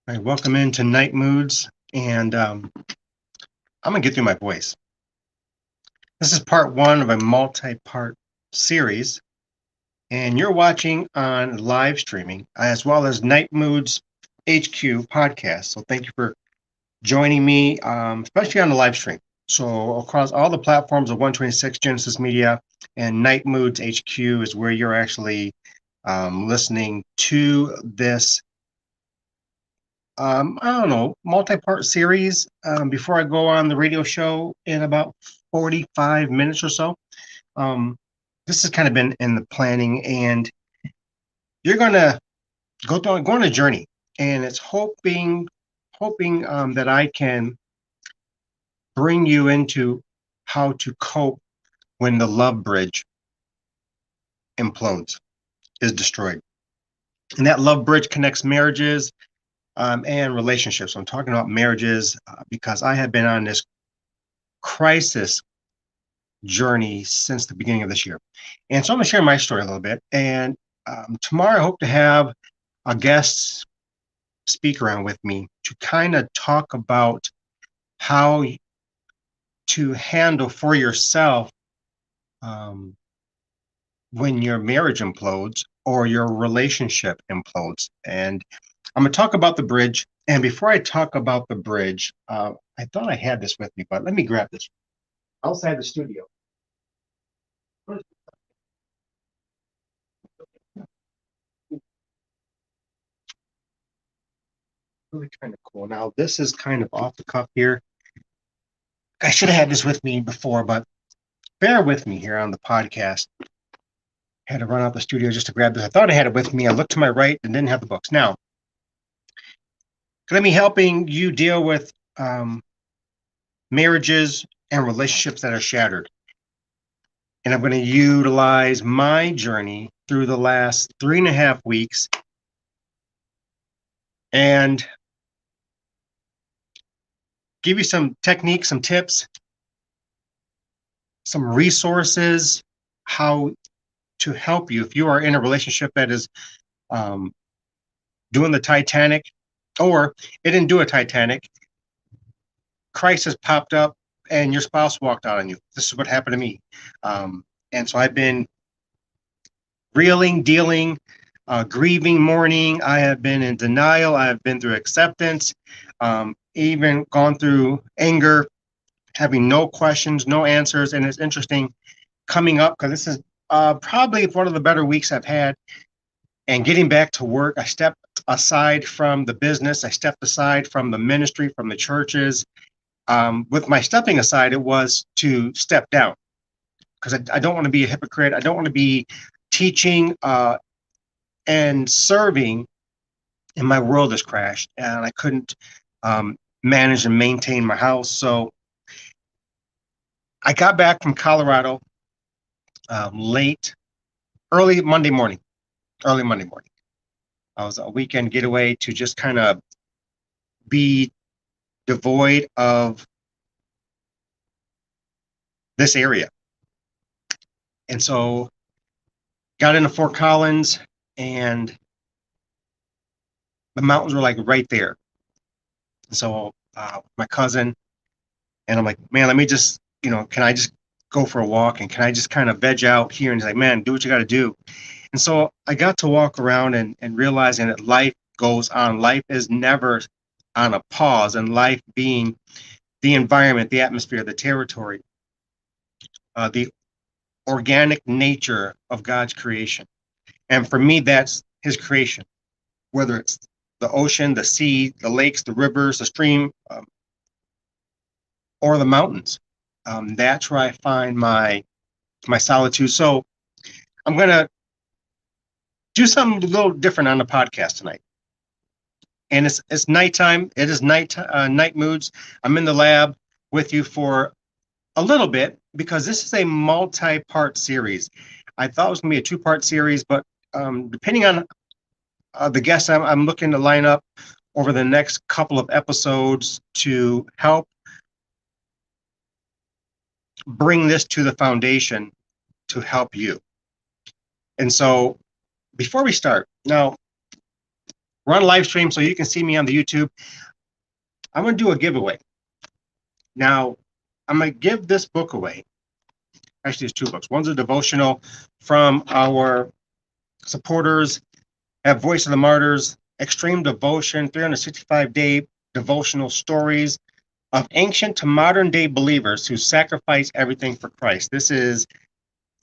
All right, welcome into Night Moods, and I'm gonna get through my voice. This is part one of a multi-part series, and you're watching on live streaming as well as Night Moods HQ podcast. So thank you for joining me, especially on the live stream. So across all the platforms of 126 Genesis Media and Night Moods HQ is where you're actually listening to this I don't know, multi-part series before I go on the radio show in about 45 minutes or so. Um, this has kind of been in the planning, and you're gonna go on a journey, and it's hoping that I can bring you into how to cope when the love bridge implodes, is destroyed. And that love bridge connects marriages and relationships. So I'm talking about marriages because I have been on this crisis journey since the beginning of this year. And so I'm going to share my story a little bit. And tomorrow I hope to have a guest speaker on with me to kind of talk about how to handle for yourself um, when your marriage implodes or your relationship implodes. And I'm going to talk about the bridge. And before I talk about the bridge, I thought I had this with me, but let me grab this outside the studio. Really kind of cool. Now, this is kind of off the cuff here. I should have had this with me before, but bear with me here on the podcast. Had to run out the studio just to grab this. I thought I had it with me. I looked to my right and didn't have the books. Now, going to be helping you deal with marriages and relationships that are shattered. And I'm going to utilize my journey through the last 3.5 weeks and give you some techniques, some tips, some resources, how to help you if you are in a relationship that is um, doing the Titanic, or it didn't do a Titanic. Crisis popped up, and your spouse walked out on you. This is what happened to me, and so I've been reeling, dealing, grieving, mourning. I have been in denial. I have been through acceptance, even gone through anger, having no questions, no answers. And it's interesting coming up because this is probably one of the better weeks I've had. And getting back to work, I stepped aside from the business. I stepped aside from the ministry, from the churches. With my stepping aside, it was to step down because I don't want to be a hypocrite. I don't want to be teaching and serving, and my world has crashed, and I couldn't manage and maintain my house. So I got back from Colorado early Monday morning. Early Monday morning. I was a weekend getaway to just kind of be devoid of this area. And so got into Fort Collins, and the mountains were like right there. And so my cousin, and I'm like, man, let me just, can I just go for a walk, and can I just kind of veg out here? And he's like, man, do what you got to do. And so I got to walk around and realizing that life goes on. Life is never on a pause, and life being the environment, the atmosphere, the territory, the organic nature of God's creation. And for me, that's his creation, whether it's the ocean, the sea, the lakes, the rivers, the stream, or the mountains. That's where I find my solitude. So I'm going to do something a little different on the podcast tonight. And it's nighttime. It is night moods. I'm in the lab with you for a little bit because this is a multi-part series. I thought it was going to be a two-part series, but depending on the guests I'm looking to line up over the next couple of episodes to help bring this to the foundation to help you. And so before we start, now, We're on live stream, so you can see me on the YouTube. I'm going to do a giveaway. Now, I'm going to give this book away. Actually, there's two books. One's a devotional from our supporters at Voice of the Martyrs, Extreme Devotion, 365-day devotional stories of ancient to modern day believers who sacrifice everything for Christ. This is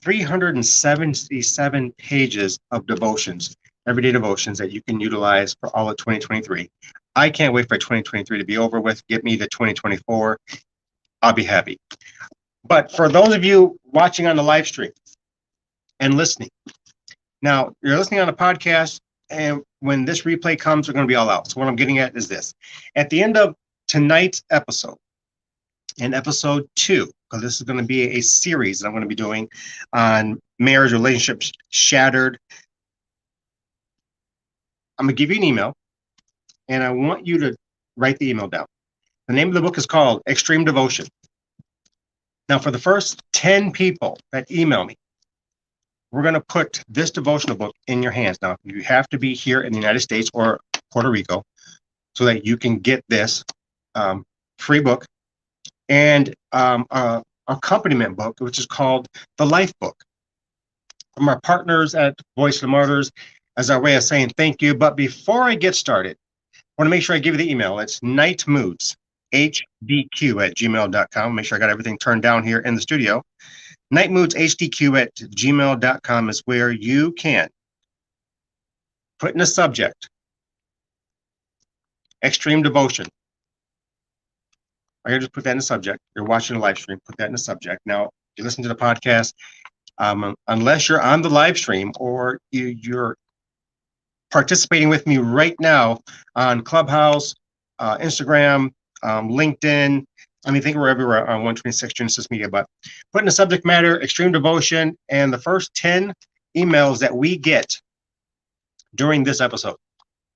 377 pages of devotions, everyday devotions that you can utilize for all of 2023. I can't wait for 2023 to be over with. Get me to 2024. I'll be happy. But for those of you watching on the live stream and listening, now you're listening on a podcast, and when this replay comes, they're going to be all out. So what I'm getting at is this. At the end of tonight's episode, in episode 2, because this is going to be a series that I'm going to be doing on marriage relationships shattered, I'm going to give you an email, and I want you to write the email down. The name of the book is called Extreme Devotion. Now, for the first 10 people that email me, we're going to put this devotional book in your hands. Now, you have to be here in the United States or Puerto Rico so that you can get this free book and a accompaniment book, which is called the Life Book, from our partners at Voice of the Martyrs, as our way of saying thank you. But before I get started, I want to make sure I give you the email. It's nightmoodshdq@gmail.com. Make sure I got everything turned down here in the studio. Nightmoodshdq@gmail.com is where you can put in a subject, Extreme Devotion. I gotta just put that in the subject. You're watching the live stream, put that in the subject. Now, if you listen to the podcast, unless you're on the live stream or you're participating with me right now on Clubhouse, Instagram, LinkedIn, I think we're everywhere on 126 Genesis Media, but put in the subject matter, Extreme Devotion, and the first 10 emails that we get during this episode,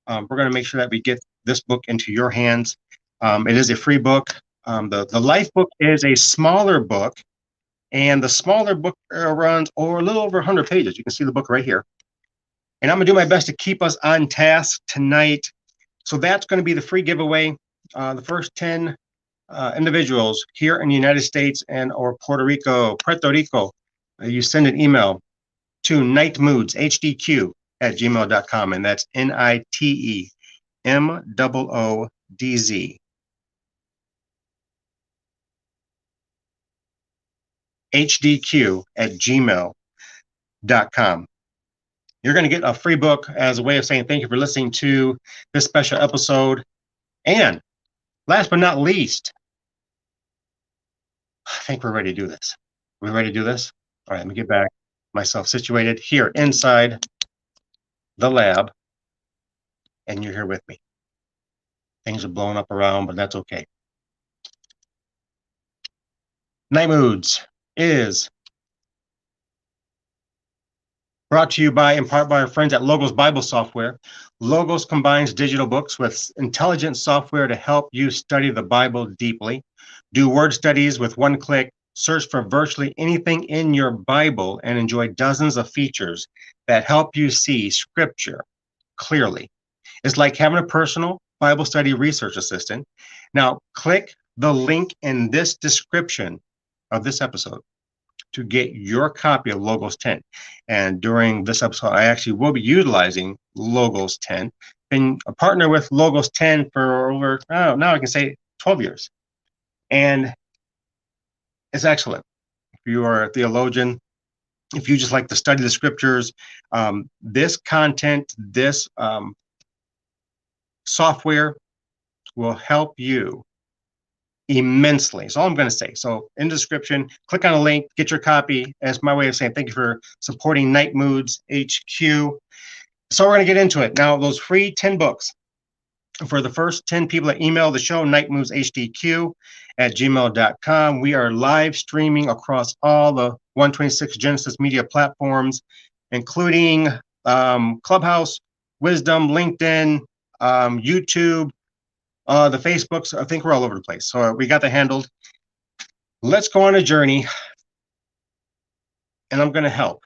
we're going to make sure that we get this book into your hands. It is a free book. The Life Book is a smaller book, and the smaller book runs over a little over 100 pages. You can see the book right here. And I'm going to do my best to keep us on task tonight. So that's going to be the free giveaway. The first 10 individuals here in the United States and or Puerto Rico, you send an email to nightmoodshdq@gmail.com, and that's NITEMOODZ HDQ@gmail.com. You're going to get a free book as a way of saying thank you for listening to this special episode. And last but not least, I think we're ready to do this. We ready to do this? All right, let me get back myself situated here inside the lab, and you're here with me. Things are blowing up around, but that's okay. Night Moods is brought to you in part by our friends at Logos Bible Software. Logos combines digital books with intelligent software to help you study the Bible deeply. Do word studies with one click, search for virtually anything in your Bible, and enjoy dozens of features that help you see Scripture clearly. It's like having a personal Bible study research assistant. Now, click the link in this description of this episode to get your copy of Logos 10. And during this episode, I actually will be utilizing Logos 10. Been a partner with Logos 10 for over, now I can say 12 years. And it's excellent. If you are a theologian, if you just like to study the scriptures, this content, this software will help you immensely. That's all I'm going to say. So in the description, click on a link, get your copy. As my way of saying thank you for supporting Night Moods HQ. So we're going to get into it. Now, those free 10 books for the first 10 people that email the show, nightmoodshdq@gmail.com. We are live streaming across all the 126 Genesis Media platforms, including Clubhouse, Wisdom, LinkedIn, YouTube, the Facebooks. I think we're all over the place. So we got that handled. Let's go on a journey, and I'm going to help.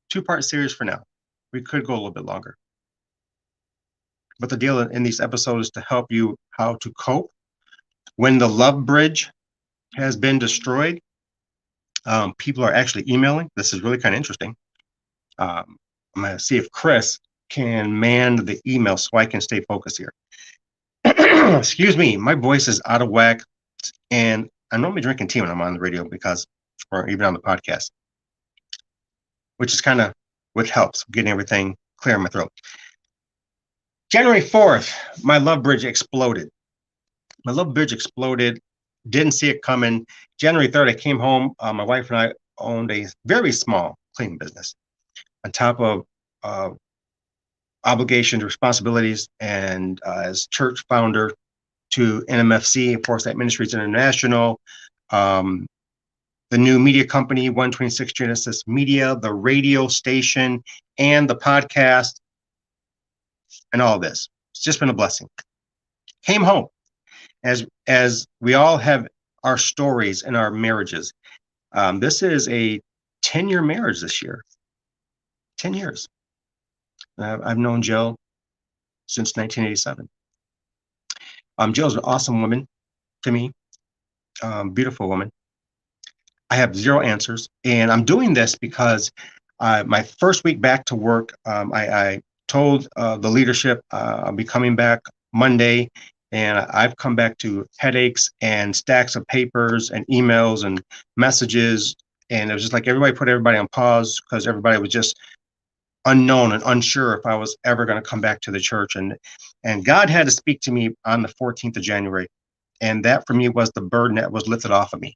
Two-part series for now. We could go a little bit longer. but the deal in these episodes is to help you how to cope when the love bridge has been destroyed. People are actually emailing. This is really kind of interesting. I'm going to see if Chris can man the email so I can stay focused here. Excuse me, my voice is out of whack, and I'm normally drinking tea when I'm on the radio or even on the podcast, which is kind of what helps getting everything clear in my throat. January 4th, my love bridge exploded. My love bridge exploded. Didn't see it coming. January 3rd, I came home. My wife and I owned a very small cleaning business. On top of obligations, responsibilities, and as church founder to NMFC, Foresight Ministries International, the new media company, 126 Genesis Media, the radio station, and the podcast, and all of this. It's just been a blessing. Came home. As we all have our stories and our marriages. This is a 10-year marriage this year. 10 years. I've known Jill since 1987. Jill's an awesome woman to me, beautiful woman. I have zero answers, and I'm doing this because my first week back to work, I told the leadership I'll be coming back Monday, and I've come back to headaches and stacks of papers and emails and messages, and it was just like everybody put everybody on pause because everybody was just unknown and unsure if I was ever going to come back to the church. And God had to speak to me on the 14th of January. And that for me was the burden that was lifted off of me,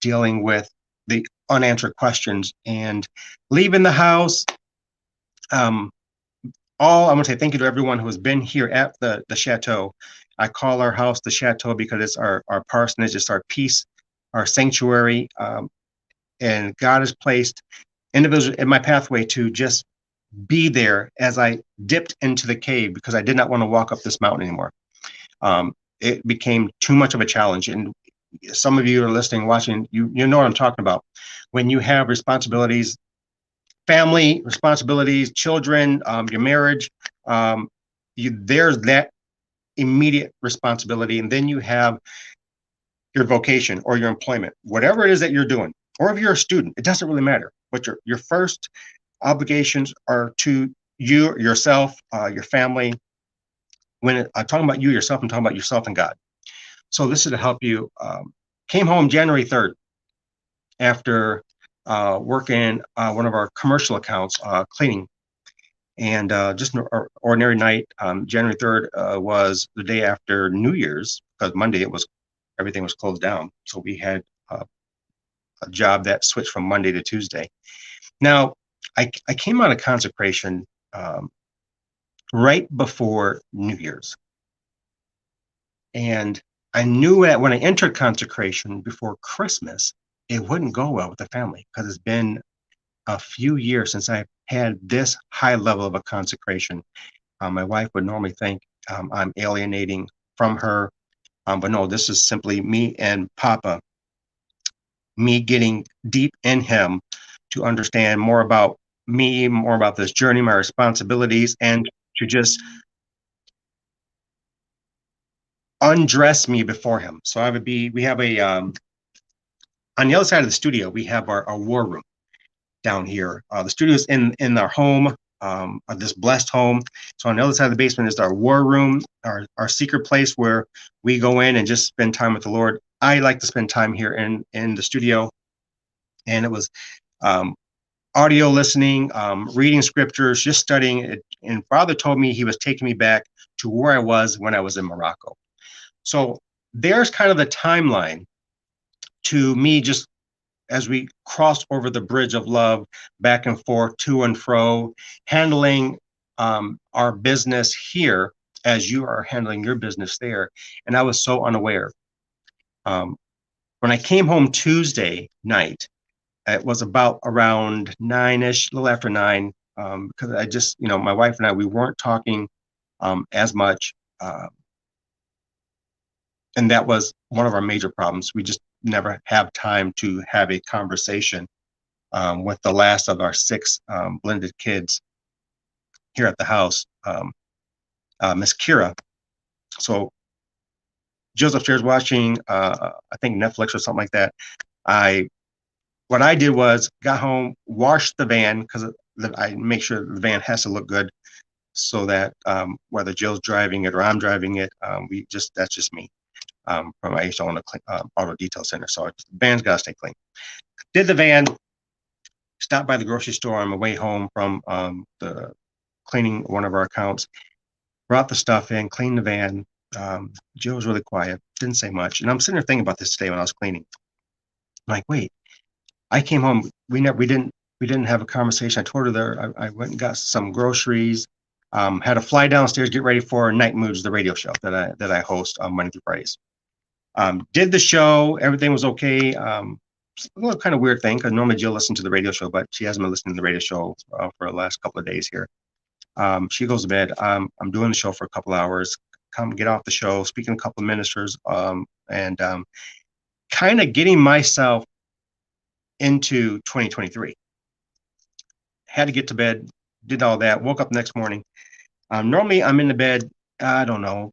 dealing with the unanswered questions and leaving the house. I want to say thank you to everyone who has been here at the chateau. I call our house the chateau because it's our parsonage, it's our peace, our sanctuary. And God has placed individuals in my pathway to just be there as I dipped into the cave because I did not want to walk up this mountain anymore. It became too much of a challenge. And some of you are listening, watching, you know what I'm talking about. When you have responsibilities, family responsibilities, children, your marriage, there's that immediate responsibility. And then you have your vocation or your employment, whatever it is that you're doing, or if you're a student, it doesn't really matter. But your first obligations are to you, yourself, your family. When I'm talking about you, yourself, I'm talking about yourself and God. So this is to help you. Came home January 3rd after working one of our commercial accounts, cleaning. And just an ordinary night. January 3rd was the day after New Year's, because Monday everything was closed down. So we had a job that switched from Monday to Tuesday. Now, I came out of consecration right before New Year's. And I knew that when I entered consecration before Christmas, it wouldn't go well with the family because it's been a few years since I've had this high level of a consecration. My wife would normally think I'm alienating from her, but no, this is simply me and Papa, me getting deep in him to understand more about me, more about this journey, my responsibilities, and to just undress me before him. So we have on the other side of the studio, we have our war room down here. The studio is in our home, this blessed home. So on the other side of the basement is our war room, our secret place where we go in and just spend time with the Lord. I like to spend time here in the studio. And it was audio listening, reading scriptures, just studying it. And Father told me he was taking me back to where I was when I was in Morocco. So there's kind of the timeline to me just as we cross over the bridge of love, back and forth, to and fro, handling our business here as you are handling your business there. And I was so unaware. When I came home Tuesday night, it was about around 9-ish, a little after 9, because I just, my wife and I, we weren't talking as much. And that was one of our major problems. We just never have time to have a conversation with the last of our 6 blended kids here at the house. Miss Kira. So Jill's upstairs watching, I think Netflix or something like that. What I did was got home, washed the van because I make sure the van has to look good, so that whether Jill's driving it or I'm driving it, that's just me. From I used to own a auto detail center, so the van's got to stay clean. Did the van, stopped by the grocery store on my way home from the cleaning one of our accounts, brought the stuff in, cleaned the van. Jill was really quiet, didn't say much, and I'm sitting there thinking about this today when I was cleaning. I'm like, wait, I came home. We didn't have a conversation. I told her there. I went and got some groceries. Had to fly downstairs, get ready for Night Moods, the radio show that I host on Monday through Fridays. Did the show. Everything was okay. A little kind of weird thing because normally Jill listens to the radio show, but she hasn't been listening to the radio show for the last couple of days here. She goes to bed. I'm doing the show for a couple hours. Come get off the show, speaking to a couple of ministers, and kind of getting myself into 2023. Had to get to bed, did all that, woke up the next morning. Normally I'm in the bed, I don't know,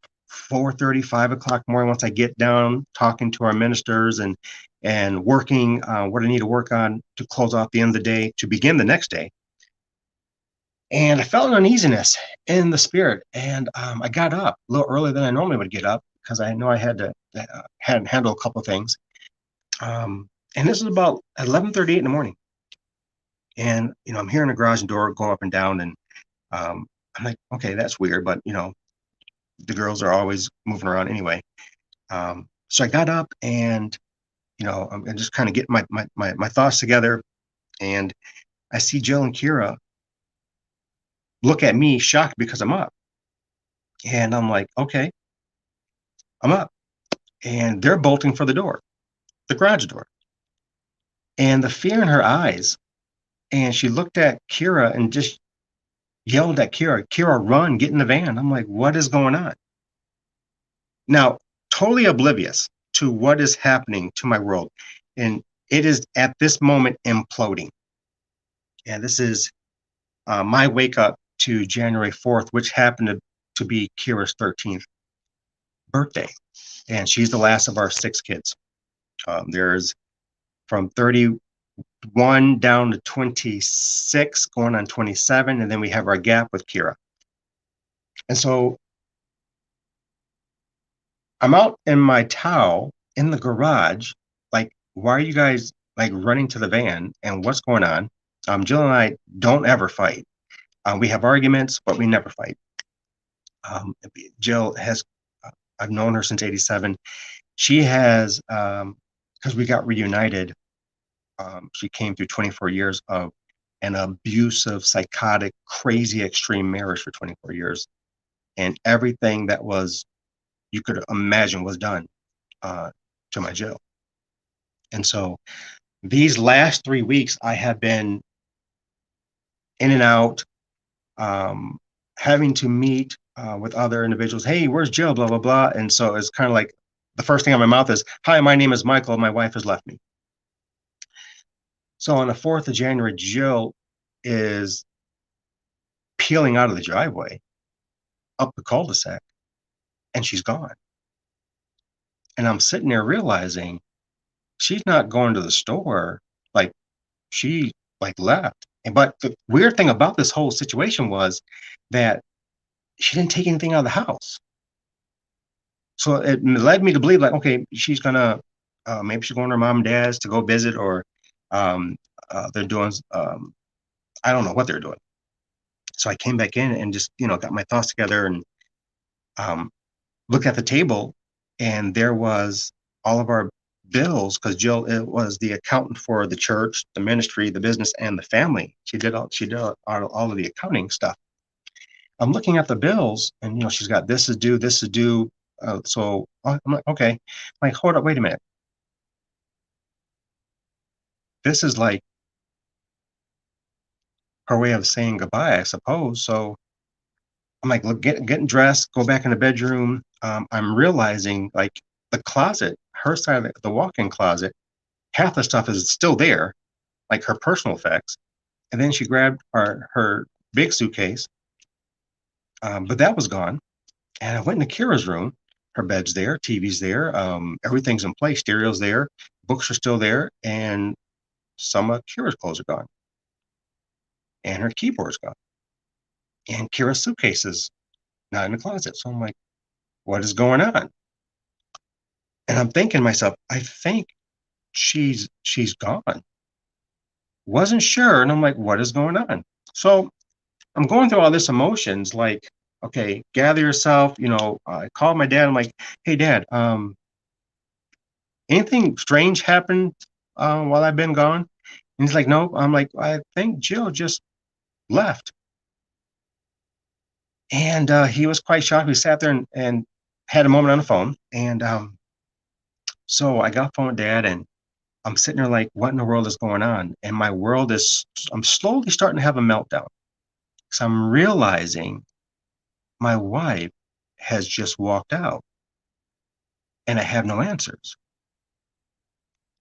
4:30, 5 o'clock morning once I get down, talking to our ministers and working what I need to work on to close off the end of the day, to begin the next day. And I felt an uneasiness in the spirit. And I got up a little earlier than I normally would get up because I know I had to handle a couple of things. And this was about 11:38 in the morning. And, I'm hearing the garage door go up and down. And I'm like, okay, that's weird. But, the girls are always moving around anyway. So I got up and, I'm just kind of getting my thoughts together. And I see Jill and Kira look at me shocked because I'm up. And I'm like, okay, I'm up. And they're bolting for the door, the garage door. And the fear in her eyes, and she looked at Kira and just yelled at Kira, run, get in the van. I'm like, what is going on? Now, totally oblivious to what is happening to my world. And it is at this moment imploding. And this is my wake up to January 4th, which happened to be Kira's 13th birthday. And she's the last of our 6 kids. There's from 31 down to 26, going on 27, and then we have our gap with Kira. And so I'm out in my towel in the garage, like, why are you guys like running to the van and what's going on? Jill and I don't ever fight. We have arguments, but we never fight. Jill has, I've known her since 87. She has, because we got reunited, she came through 24 years of an abusive, psychotic, crazy, extreme marriage for 24 years. And everything that was, you could imagine, was done to my Jill. And so these last 3 weeks, I have been in and out, having to meet with other individuals. Hey, where's Jill? Blah, blah, blah. And so it's kind of like the first thing on my mouth is, hi, my name is Michael. My wife has left me. So on the 4th of January, Jill is peeling out of the driveway up the cul-de-sac, and she's gone. And I'm sitting there realizing she's not going to the store. Like, she left. But the weird thing about this whole situation was that she didn't take anything out of the house. So it led me to believe, like, okay, she's gonna maybe she's going to her mom and dad's to go visit, or they're doing I don't know what they're doing. So I came back in and just got my thoughts together and looked at the table, and there was all of our bills, because Jill was the accountant for the church, the ministry, the business, and the family. She did all of the accounting stuff. I'm looking at the bills, and she's got this is due, this is due. So I'm like, okay, I'm like, hold up, wait a minute. This is like her way of saying goodbye, I suppose. So I'm like, look, getting dressed, go back in the bedroom. I'm realizing, like, the closet, her side of the walk-in closet, half the stuff is still there, like her personal effects. And then she grabbed her big suitcase, but that was gone. And I went into Kira's room. Her bed's there, TV's there, everything's in place, stereo's there, books are still there, and some of Kira's clothes are gone, and her keyboard's gone, and Kira's suitcase is not in the closet. So I'm like, what is going on? And I'm thinking to myself, I think she's gone. Wasn't sure, and I'm like, what is going on? So I'm going through all this emotions, like, okay, gather yourself. I called my dad. I'm like, hey, Dad, anything strange happened while I've been gone? And he's like, nope. I'm like, I think Jill just left. And he was quite shocked. We sat there and had a moment on the phone. And so I got off the phone with Dad, and I'm sitting there like, what in the world is going on? And I'm slowly starting to have a meltdown. So I'm realizing my wife has just walked out and I have no answers.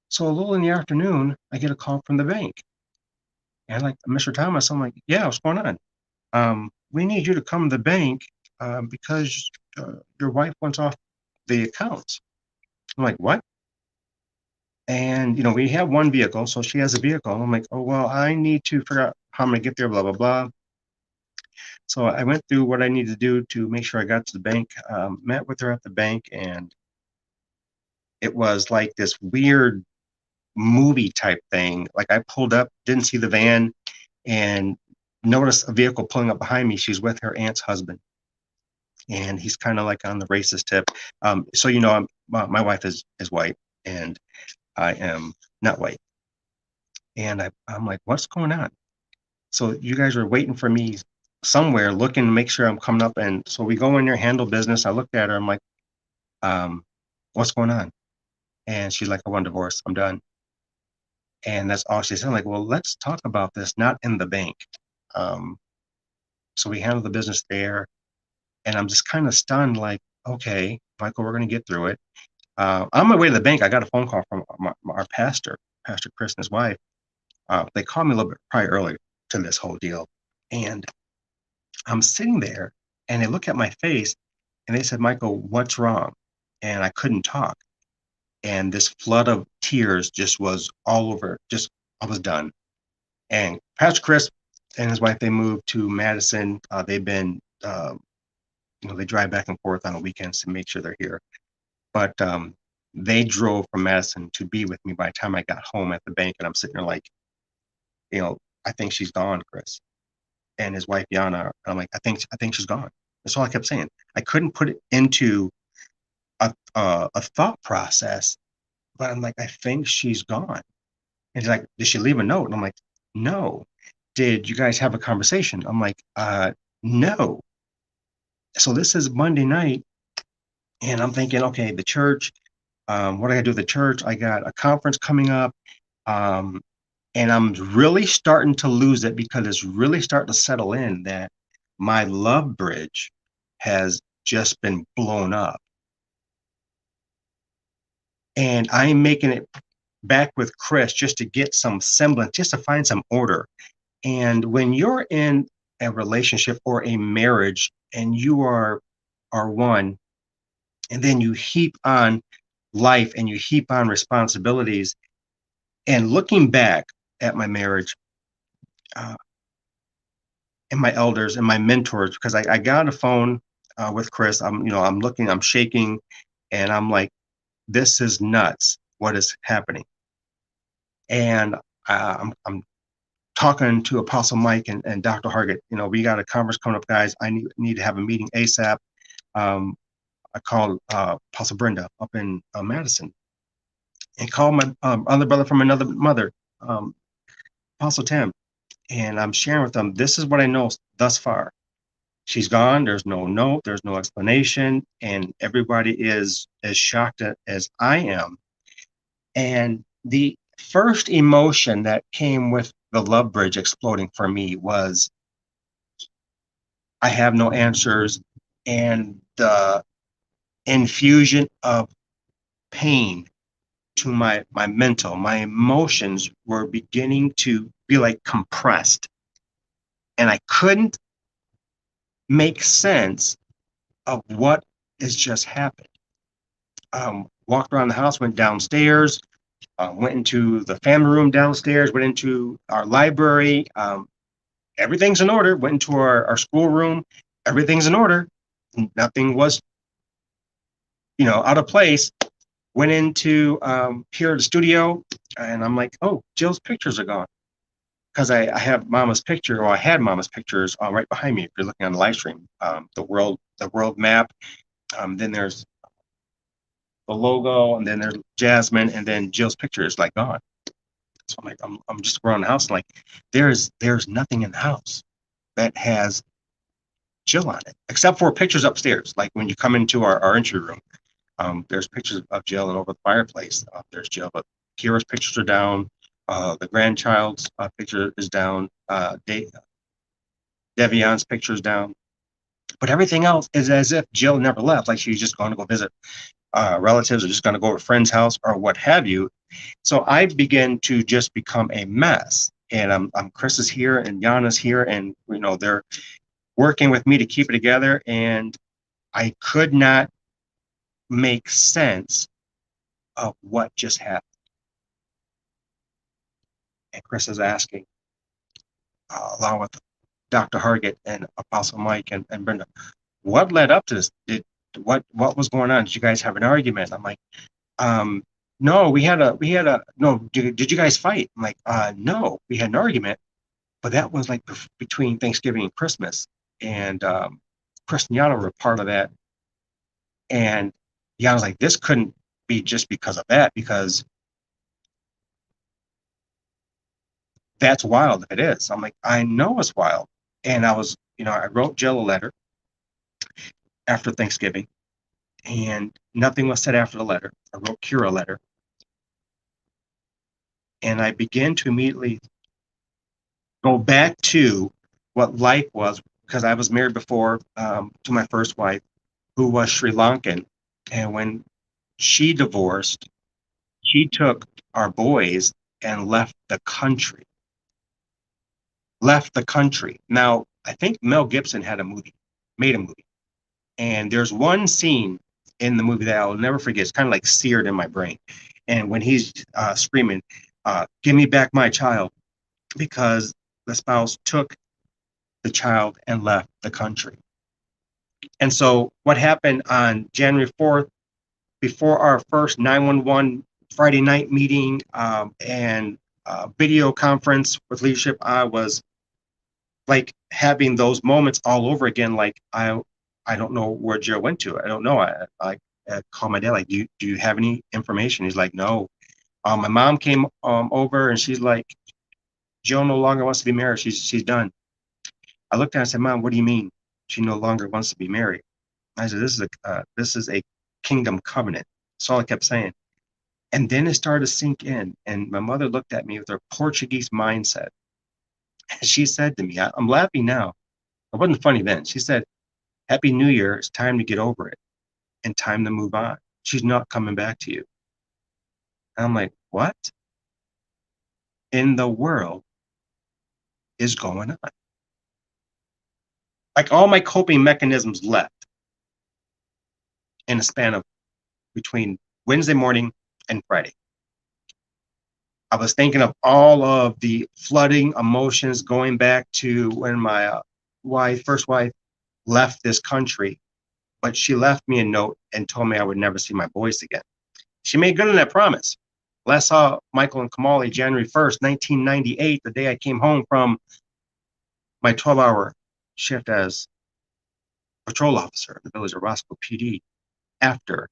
So a little in the afternoon, I get a call from the bank. And like, Mr. Thomas, I'm like, yeah, what's going on? We need you to come to the bank because your wife wants off the accounts. I'm like, what? And, we have one vehicle, so she has a vehicle. I'm like, oh, well, I need to figure out how I'm going to get there, blah, blah, blah. So I went through what I needed to do to make sure I got to the bank, met with her at the bank, and it was like this weird movie type thing. Like I pulled up, didn't see the van, and noticed a vehicle pulling up behind me. She's with her aunt's husband, and he's kind of like on the racist tip. So my wife is white, and I am not white, and I'm like, what's going on? So you guys are waiting for me somewhere, looking to make sure I'm coming up, and so we go in there, handle business. I looked at her, I'm like, what's going on? And she's like, I want a divorce. I'm done. And that's all she said. I'm like, well, let's talk about this, not in the bank. Um, so we handled the business there, and I'm just kind of stunned, like, okay, Michael, we're going to get through it. On my way to the bank, I got a phone call from our pastor, Pastor Chris and his wife. They called me a little bit probably early to this whole deal. And I'm sitting there, and they look at my face, and they said, Michael, what's wrong? And I couldn't talk. And this flood of tears just was all over. Just, I was done. And Pastor Chris and his wife, they moved to Madison. They've been, they drive back and forth on the weekends to make sure they're here. But they drove from Madison to be with me by the time I got home at the bank. And I'm sitting there like, I think she's gone, Chris. And his wife, Yana, and I'm like, I think she's gone. That's all I kept saying. I couldn't put it into a thought process, but I'm like, I think she's gone. And he's like, did she leave a note? And I'm like, no. Did you guys have a conversation? I'm like, no. So this is Monday night, and I'm thinking, okay, the church, what I gotta do with the church? I got a conference coming up, and I'm really starting to lose it because it's really starting to settle in that my love bridge has just been blown up. And I'm making it back with Chris just to get some semblance, just to find some order. And when you're in a relationship or a marriage and you are one, and then you heap on life and you heap on responsibilities, and looking back at my marriage and my elders and my mentors, because I got on a phone with Chris. I'm looking, I'm shaking, and I'm like, this is nuts. What is happening? And I'm talking to Apostle Mike and Dr. Hargett. We got a conference coming up, guys. I need to have a meeting ASAP. I called Apostle Brenda up in Madison, and called my other brother from another mother, Apostle Tim, and I'm sharing with them, this is what I know thus far. She's gone. There's no note. There's no explanation, and everybody is as shocked as I am. And the first emotion that came with the love bridge exploding for me was, I have no answers, and the infusion of pain to my mental, my emotions were beginning to be like compressed, and I couldn't make sense of what has just happened. Walked around the house, went downstairs, went into the family room downstairs, went into our library. Everything's in order. Went into our school room. Everything's in order. Nothing was, out of place. Went into here at the studio, and I'm like, oh, Jill's pictures are gone. Because I have Mama's picture, or I had Mama's pictures right behind me. If you're looking on the live stream, the world map. Then there's the logo, and then there's Jasmine, and then Jill's picture is like gone. So I'm like, I'm just around the house, and like, there's nothing in the house that has Jill on it, except for pictures upstairs. Like when you come into our entry room, there's pictures of Jill, and over the fireplace, there's Jill, but Kira's pictures are down. The grandchild's picture is down. Devion's picture is down. But everything else is as if Jill never left, like she's just going to go visit relatives, or just going to go to a friend's house, or what have you. So I begin to just become a mess. And Chris is here, and Yana's here, and they're working with me to keep it together. And I could not make sense of what just happened. And Chris is asking, along with Dr. Hargett and Apostle Mike and Brenda, what led up to this? What was going on? Did you guys have an argument? I'm like, no, we had a no. Did you guys fight? I'm like, no, we had an argument, but that was like between Thanksgiving and Christmas, and Chris and Yana were a part of that. And Yana's like, this couldn't be just because of that, because that's wild if it is. I'm like, I know it's wild. And I was, I wrote Jill a letter after Thanksgiving, and nothing was said after the letter. I wrote Kira a letter, and I began to immediately go back to what life was, because I was married before to my first wife, who was Sri Lankan. And when she divorced, she took our boys and left the country. Now, I think Mel Gibson made a movie. And there's one scene in the movie that I'll never forget. It's kind of like seared in my brain. And when he's screaming, give me back my child, because the spouse took the child and left the country. And so what happened on January 4th, before our first 911 Friday night meeting and video conference with leadership, I was like having those moments all over again. Like, I don't know where Jill went to. I don't know. I called my dad, like, do you have any information? He's like, no. My mom came over, and she's like, Jill no longer wants to be married. She's done. I looked at her and said, Mom, what do you mean she no longer wants to be married? I said, this is a kingdom covenant. That's all I kept saying. And then it started to sink in. And my mother looked at me with her Portuguese mindset. And she said to me, I'm laughing now. It wasn't funny then. She said, Happy New Year. It's time to get over it and time to move on. She's not coming back to you. And I'm like, what in the world is going on? Like, all my coping mechanisms left in a span of between Wednesday morning and Friday. I was thinking of all of the flooding emotions going back to when my first wife left this country, but she left me a note and told me I would never see my boys again. She made good on that promise. Last saw Michael and Kamali January 1st, 1998, the day I came home from my 12-hour shift as patrol officer in the village of Roscoe PD, after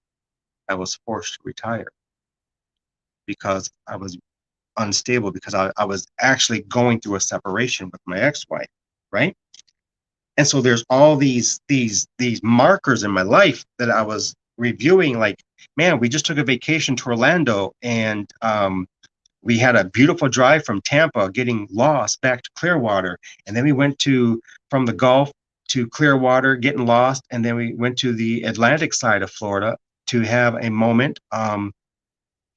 I was forced to retire because I was unstable, because I was actually going through a separation with my ex-wife, right? And so there's all these markers in my life that I was reviewing, like, man, we just took a vacation to Orlando, and we had a beautiful drive from Tampa, getting lost back to Clearwater. And then we went from the Gulf to Clearwater, getting lost. And then we went to the Atlantic side of Florida to have a moment, and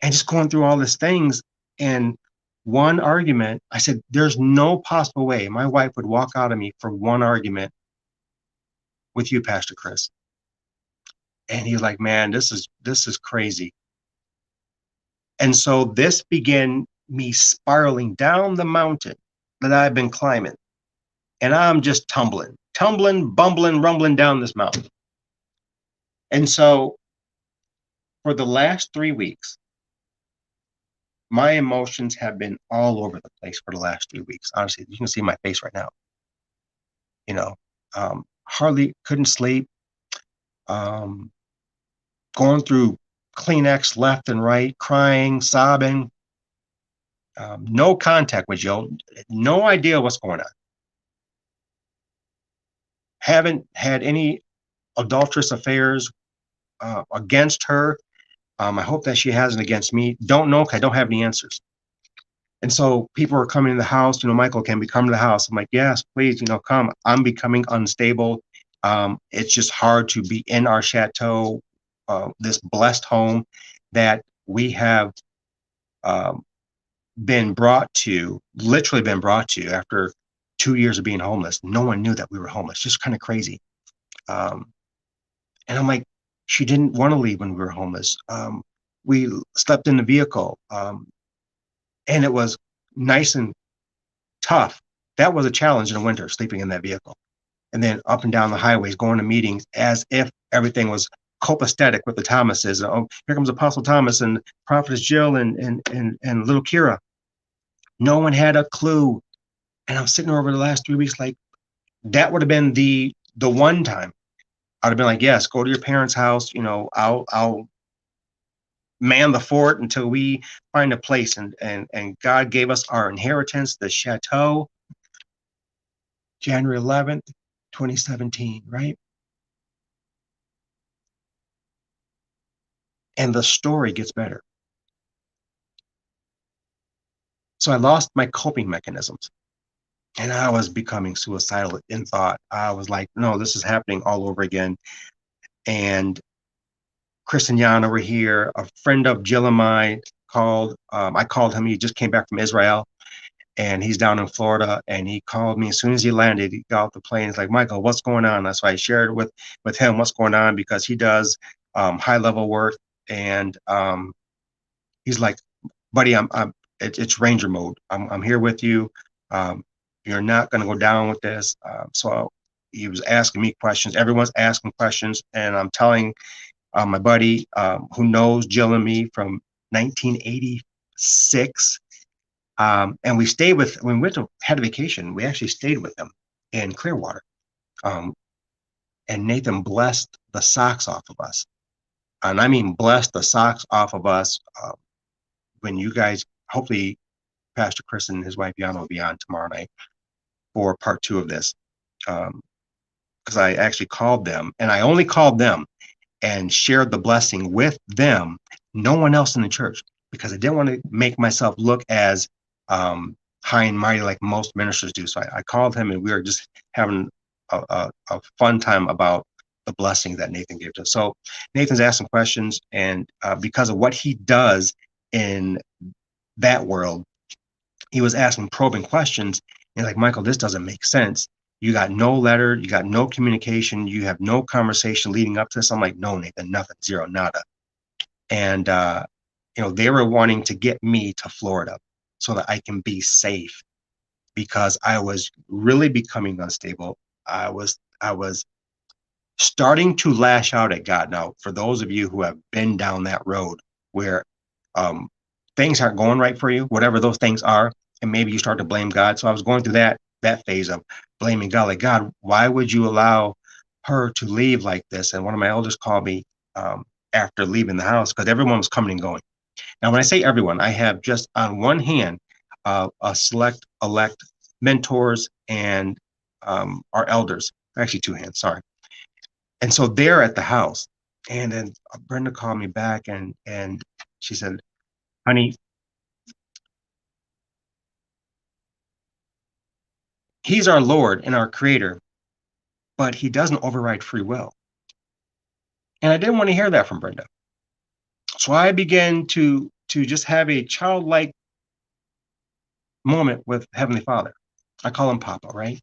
just going through all these things. And one argument, I said, there's no possible way my wife would walk out of me for one argument with you, Pastor Chris. And he's like, man, this is crazy. And so this began me spiraling down the mountain that I've been climbing. And I'm just tumbling, bumbling, rumbling down this mountain. And so for the last 3 weeks, my emotions have been all over the place for the last 3 weeks. Honestly, you can see my face right now. You know, hardly couldn't sleep, um, going through Kleenex left and right, crying, sobbing, no contact with Jill, no idea what's going on. Haven't had any adulterous affairs against her. I hope that she hasn't against me. Don't know because I don't have any answers. And so people are coming to the house, Michael, can we come to the house? I'm like, yes, please, come. I'm becoming unstable. It's just hard to be in our chateau, this blessed home that we have literally been brought to after 2 years of being homeless. No one knew that we were homeless, just kind of crazy. And I'm like, she didn't want to leave when we were homeless. We slept in the vehicle, and it was nice and tough. That was a challenge in the winter, sleeping in that vehicle. And then up and down the highways, going to meetings as if everything was copacetic with the Thomases. Oh, here comes Apostle Thomas and Prophetess Jill and little Kira. No one had a clue. And I'm sitting over the last 3 weeks like, that would have been the one time I'd have been like, yes, go to your parents' house. I'll man the fort until we find a place. And God gave us our inheritance, the chateau, January 11th, 2017, right? And the story gets better. So I lost my coping mechanisms. And I was becoming suicidal in thought. I was like, no, this is happening all over again. And Chris and Jan over here, a friend of Jill and mine called. I called him. He just came back from Israel, and he's down in Florida. And he called me as soon as he landed. He got off the plane. He's like, Michael, what's going on? That's why I shared with him what's going on, because he does high level work. And he's like, buddy, it's Ranger mode. I'm here with you. You're not going to go down with this. So he was asking me questions. Everyone's asking questions, and I'm telling my buddy who knows Jill and me from 1986. And when we had a vacation, we actually stayed with them in Clearwater. And Nathan blessed the socks off of us. And I mean, blessed the socks off of us. When you guys, hopefully Pastor Chris and his wife Yana will be on tomorrow night for part 2 of this. Because I actually called them, and I only called them and shared the blessing with them, no one else in the church, because I didn't want to make myself look as high and mighty like most ministers do. So I called him, and we were just having a fun time about the blessing that Nathan gave us. So Nathan's asking questions, and because of what he does in that world, he was asking probing questions. And like, Michael, this doesn't make sense. You got no letter, you got no communication, you have no conversation leading up to this. I'm like, no, Nathan, nothing, zero, nada. And they were wanting to get me to Florida so that I can be safe, because I was really becoming unstable. I was starting to lash out at God. Now, for those of you who have been down that road where things aren't going right for you, whatever those things are, and maybe you start to blame God. So I was going through that phase of blaming God, like, God, why would you allow her to leave like this? And one of my elders called me after leaving the house, because everyone was coming and going. Now, when I say everyone, I have just on one hand a select elect mentors and our elders, actually 2 hands, sorry. And so they're at the house. And then Brenda called me back, and she said, honey, he's our Lord and our creator, but he doesn't override free will. And I didn't want to hear that from Brenda. So I began to just have a childlike moment with Heavenly Father. I call him Papa, right?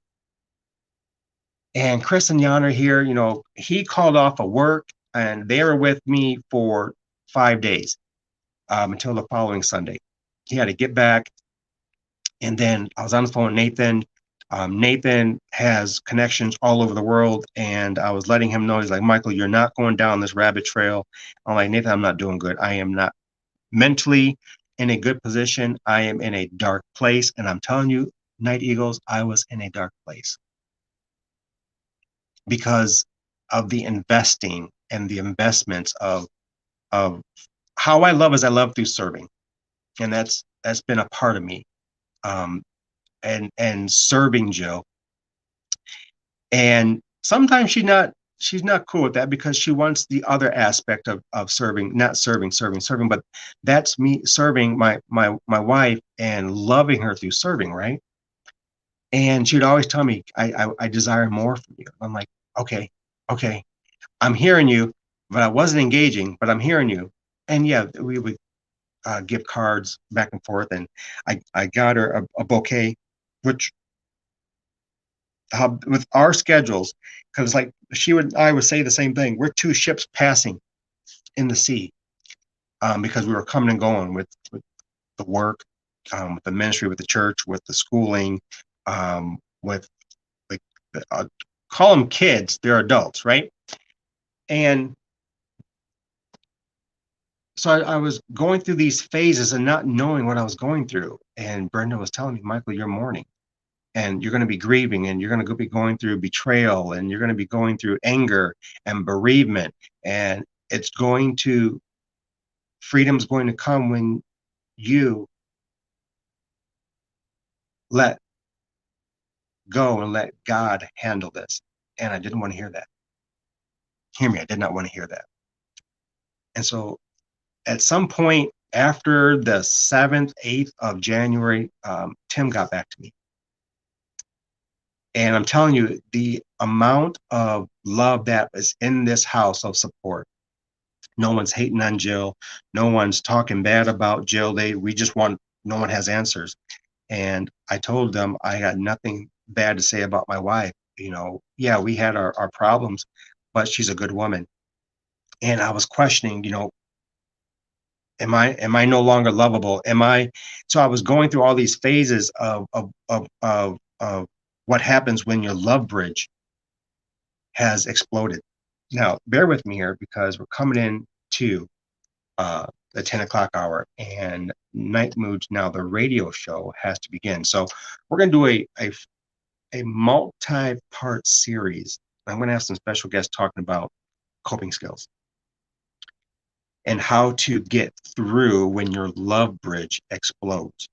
And Chris and Jan are here. He called off of work. and they were with me for 5 days, until the following Sunday. He had to get back, and then I was on the phone with Nathan. Nathan has connections all over the world, and I was letting him know, he's like, Michael, you're not going down this rabbit trail. I'm like, Nathan, I'm not doing good. I am not mentally in a good position. I am in a dark place. And I'm telling you, Night Eagles, I was in a dark place because of the investing and the investments of how I love, as I love through serving. And that's been a part of me. Um, and serving Jill. And sometimes she's not cool with that because she wants the other aspect of serving, not serving, but that's me serving my wife and loving her through serving, right? And she'd always tell me, I desire more from you. I'm like, okay, okay, I'm hearing you, but I wasn't engaging, but I'm hearing you. And yeah, we would give cards back and forth, and I got her a bouquet, which with our schedules, because like I would say the same thing. We're two ships passing in the sea, because we were coming and going with the work, with the ministry, with the church, with the schooling, with the call them kids, they're adults, right? And so I was going through these phases and not knowing what I was going through. And Brenda was telling me, Michael, you're mourning, and you're going to be grieving, and you're going to be going through betrayal, and you're going to be going through anger and bereavement, and freedom's going to come when you let go and let God handle this. And I didn't want to hear that. Hear me, I did not want to hear that. And so at some point after the 7th, 8th of January, Tim got back to me. And I'm telling you, the amount of love that is in this house of support. No one's hating on Jill. No one's talking bad about Jill. No one has answers. And I told them I got nothing bad to say about my wife. Yeah, we had our problems, but she's a good woman. And I was questioning, am I no longer lovable? So I was going through all these phases of what happens when your love bridge has exploded. Now, bear with me here because we're coming in to the 10 o'clock hour, and Night Moods, now the radio show, has to begin. So we're going to do a multi-part series. I'm going to have some special guests talking about coping skills and how to get through when your love bridge explodes.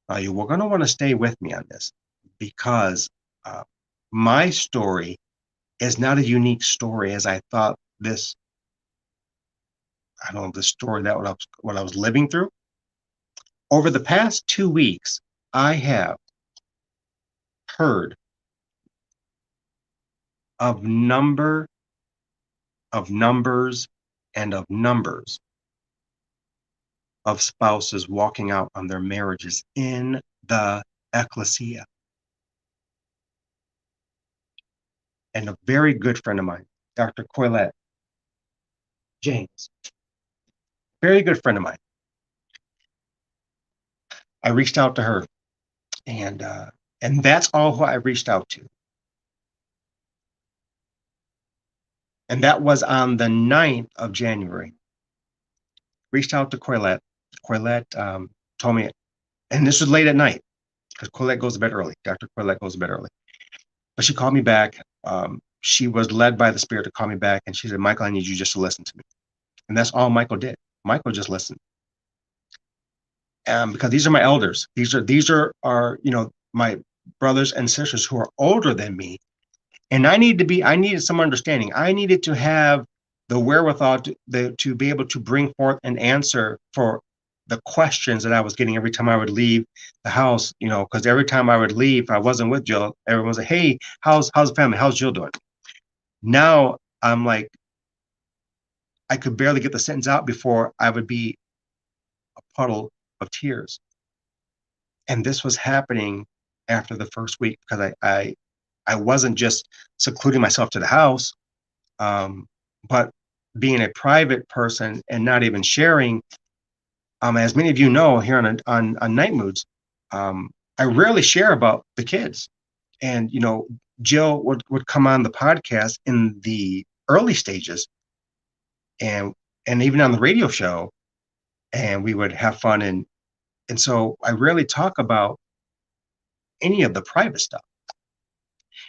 We're going to want to stay with me on this because my story is not a unique story as I thought this. I don't know, the story that what I was living through. Over the past 2 weeks, I have heard of numbers and of numbers of spouses walking out on their marriages in the ecclesia. And a very good friend of mine, Dr. Coylette James, very good friend of mine. I reached out to her, and that's all who I reached out to. And that was on the 9th of January. Reached out to Coylette. Coylette told me, and this was late at night, because Coylette goes to bed early. Dr. Coylette goes to bed early. But she called me back. She was led by the Spirit to call me back, and she said, Michael, I need you just to listen to me. And that's all Michael did. Michael just listened. Because these are my elders. These are my brothers and sisters who are older than me. And I needed some understanding. I needed to have the wherewithal to be able to bring forth an answer for the questions that I was getting every time I would leave the house, because every time I would leave, if I wasn't with Jill, everyone was like, hey, how's the family? How's Jill doing? Now I'm like, I could barely get the sentence out before I would be a puddle of tears. And this was happening after the first week because I wasn't just secluding myself to the house, but being a private person and not even sharing, as many of you know here on Night Moods, I rarely share about the kids. And Jill would come on the podcast in the early stages, and even on the radio show, and we would have fun, and so I rarely talk about any of the private stuff,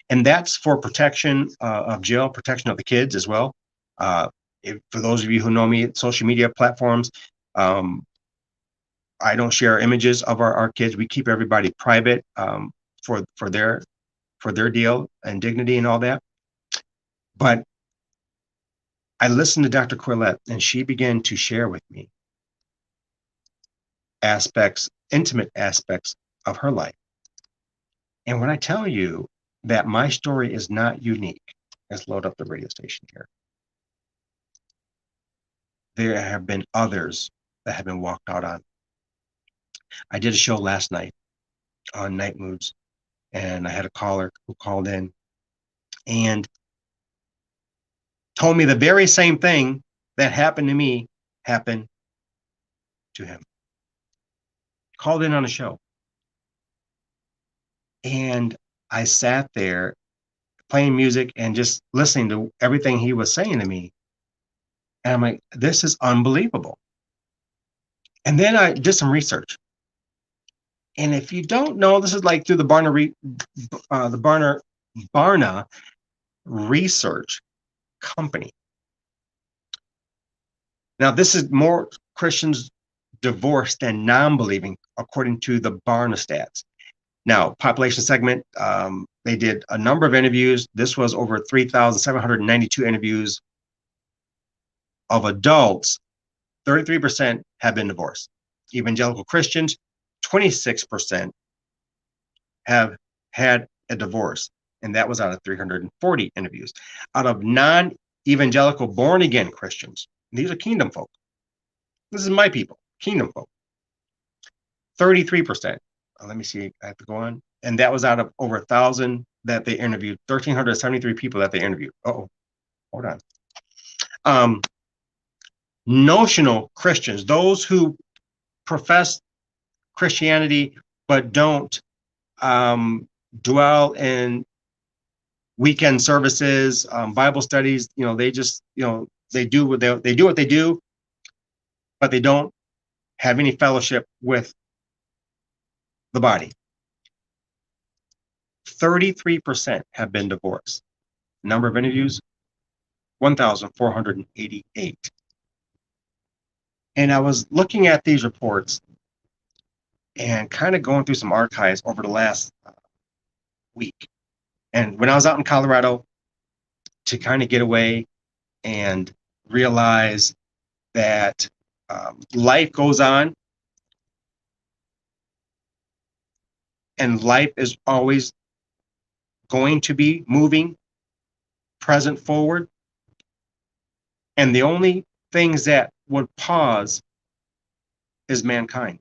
and that's for protection of Jill, protection of the kids as well. For those of you who know me, social media platforms, um, I don't share images of our kids. We keep everybody private, for their deal and dignity and all that. But I listened to Dr. Corlett, and she began to share with me intimate aspects of her life. And when I tell you that my story is not unique, let's load up the radio station here. There have been others that have been walked out on. I did a show last night on Night Moods, and I had a caller who called in and told me the very same thing that happened to me happened to him. Called in on a show. And I sat there playing music and just listening to everything he was saying to me. And I'm like, this is unbelievable. And then I did some research. And if you don't know, this is like through the Barna Research Company. Now, this is more Christians divorced than non-believing, according to the Barna stats. Now, population segment, they did a number of interviews. This was over 3,792 interviews of adults. 33% have been divorced. Evangelical Christians, 26% have had a divorce, and that was out of 340 interviews. Out of non-evangelical born-again Christians, these are kingdom folk. This is my people, kingdom folk. 33%. Let me see, I have to go on. And that was out of over 1,000 that they interviewed, 1,373 people that they interviewed. Uh-oh, hold on. Notional Christians, those who profess Christianity but don't dwell in weekend services, Bible studies. They just, they do what they do, but they don't have any fellowship with the body. 33% have been divorced. Number of interviews, 1,488. And I was looking at these reports and kind of going through some archives over the last week. And when I was out in Colorado to kind of get away and realize that life goes on, and life is always going to be moving present forward. And the only things that would pause is mankind.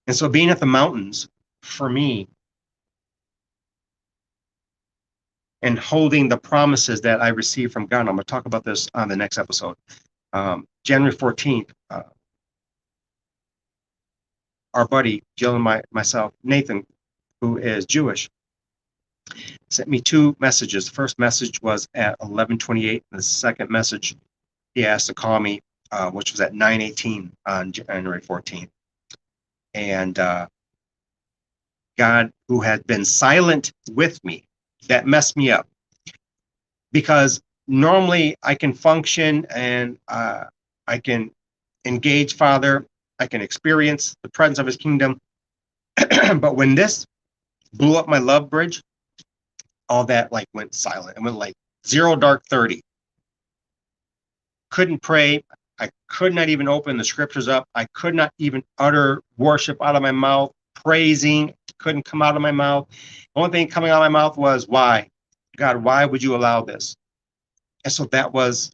And so being at the mountains for me and holding the promises that I received from God, I'm going to talk about this on the next episode. January 14th, our buddy, Jill and myself, Nathan, who is Jewish, sent me two messages. The first message was at 11:28. The second message, he asked to call me, which was at 9:18 on January 14th. And God, who had been silent with me, that messed me up. Because normally I can function and I can engage Father, I can experience the presence of his kingdom. But when this blew up my love bridge, all that like went silent. It went like 0 dark 30. Couldn't pray. I could not even open the scriptures up. I could not even utter worship out of my mouth. Praising couldn't come out of my mouth. The only thing coming out of my mouth was, why? God, why would you allow this? And so that was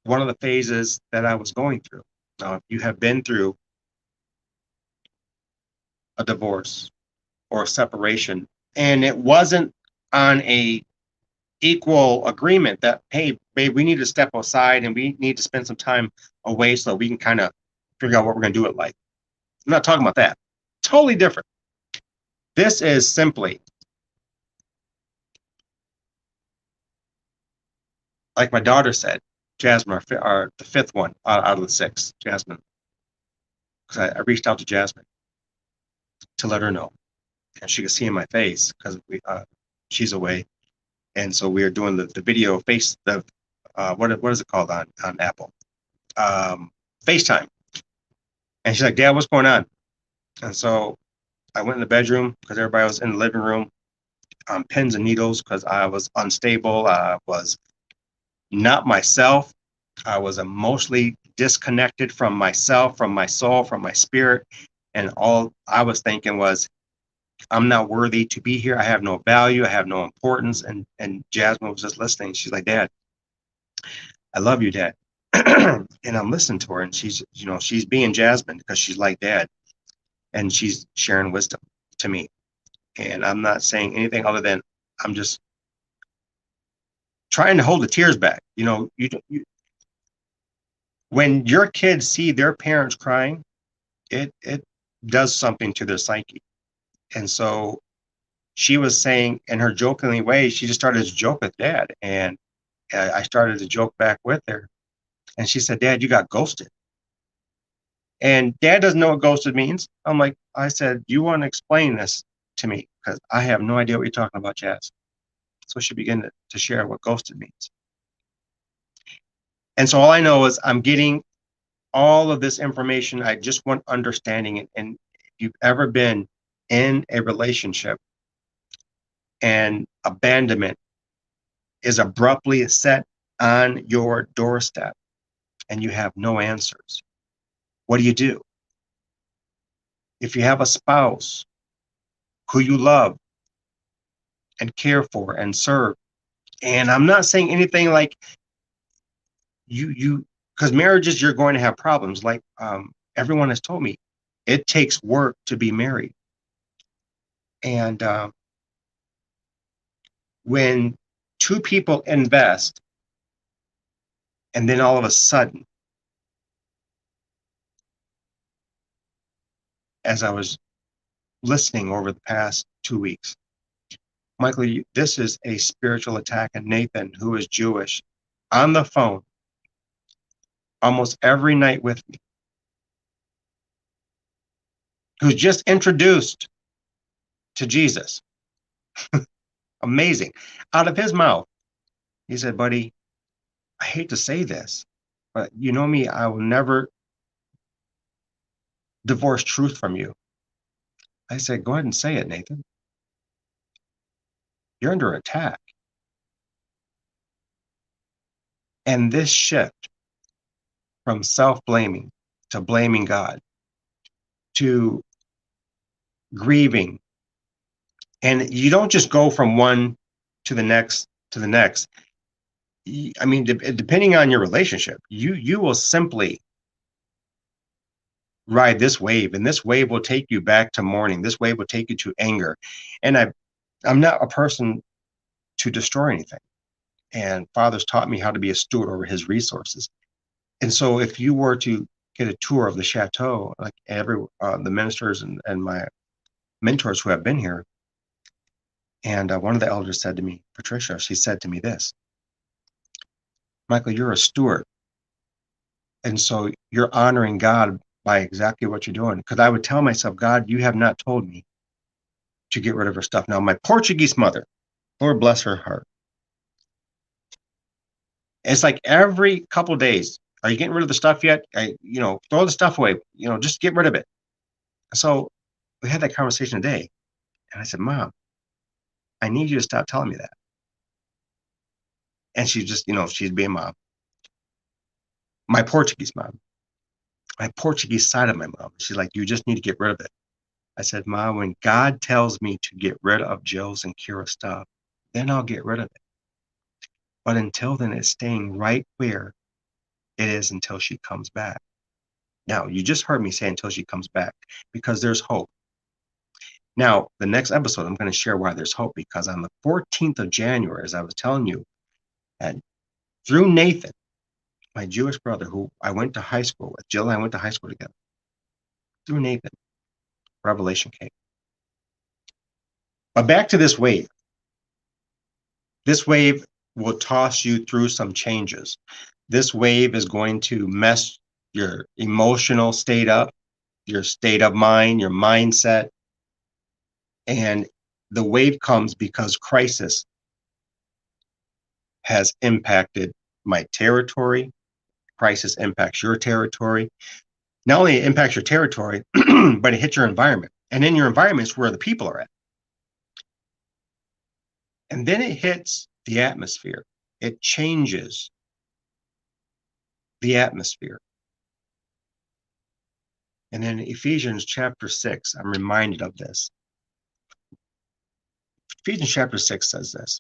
one of the phases that I was going through. Now, if you have been through a divorce or a separation, and it wasn't on a equal agreement that, hey, babe, we need to step aside and we need to spend some time away so that we can kind of figure out what we're going to do with life. I'm not talking about that. Totally different. This is simply like my daughter said, Jasmine, the fifth one out of the six, Jasmine, because I reached out to Jasmine to let her know, and she could see in my face because she's away, and so we are doing the video face what is it called on Apple, FaceTime, and she's like, Dad, what's going on? And so I went in the bedroom because everybody was in the living room on pins and needles because I was unstable. I was not myself. I was emotionally disconnected from myself, from my soul, from my spirit. And all I was thinking was, I'm not worthy to be here. I have no value. I have no importance. And Jasmine was just listening. She's like, Dad, I love you, Dad. And I'm listening to her, and she's being Jasmine because she's like Dad, and she's sharing wisdom to me. And I'm not saying anything other than I'm just trying to hold the tears back. When your kids see their parents crying, it does something to their psyche. And so she was saying in her jokingly way, she just started to joke with Dad, and I started to joke back with her, and she said, Dad, you got ghosted. And Dad doesn't know what ghosted means. I said, you want to explain this to me because I have no idea what you're talking about, Jazz. So she began to share what ghosted means. And so all I know is I'm getting all of this information. I just want understanding. And if you've ever been in a relationship and abandonment is abruptly set on your doorstep and you have no answers, what do you do? If you have a spouse who you love and care for and serve, and I'm not saying anything like you because marriages, you're going to have problems. Like everyone has told me, it takes work to be married. And when two people invest, and then all of a sudden, as I was listening over the past 2 weeks, Michael, this is a spiritual attack. And Nathan, who is Jewish, on the phone almost every night with me, who's just introduced to Jesus. Amazing. Out of his mouth, he said, buddy, I hate to say this, but you know me, I will never divorce truth from you. I said, go ahead and say it, Nathan. You're under attack. And this shift from self-blaming to blaming God to grieving, and you don't just go from one to the next to the next. I mean, depending on your relationship, you will simply ride this wave, and this wave will take you back to mourning. This wave will take you to anger. And I'm not a person to destroy anything. And Father's taught me how to be a steward over his resources. And so if you were to get a tour of the chateau, like the ministers and my mentors who have been here, and one of the elders said to me, Patricia, she said to me this, Michael, you're a steward. And so you're honoring God by exactly what you're doing. Because I would tell myself, God, you have not told me to get rid of her stuff. Now, my Portuguese mother, Lord bless her heart, it's like every couple of days, are you getting rid of the stuff yet? Throw the stuff away. Just get rid of it. So we had that conversation today. And I said, Mom, I need you to stop telling me that. And she's just, she's being mom. My Portuguese mom. My Portuguese side of my mom. She's like, you just need to get rid of it. I said, Mom, when God tells me to get rid of Jill's and Kira's stuff, then I'll get rid of it. But until then, it's staying right where it is until she comes back. Now, you just heard me say until she comes back, because there's hope. Now, the next episode, I'm going to share why there's hope, because on the 14th of January, as I was telling you, and through Nathan, my Jewish brother, who I went to high school with, Jill and I went to high school together, through Nathan, revelation came. But back to this wave. This wave will toss you through some changes. This wave is going to mess your emotional state up, your state of mind, your mindset. And the wave comes because crisis has impacted my territory. Crisis impacts your territory. Not only it impacts your territory, but it hits your environment. And in your environment is where the people are at. And then it hits the atmosphere. It changes the atmosphere. And in Ephesians chapter 6, I'm reminded of this. Ephesians chapter 6 says this.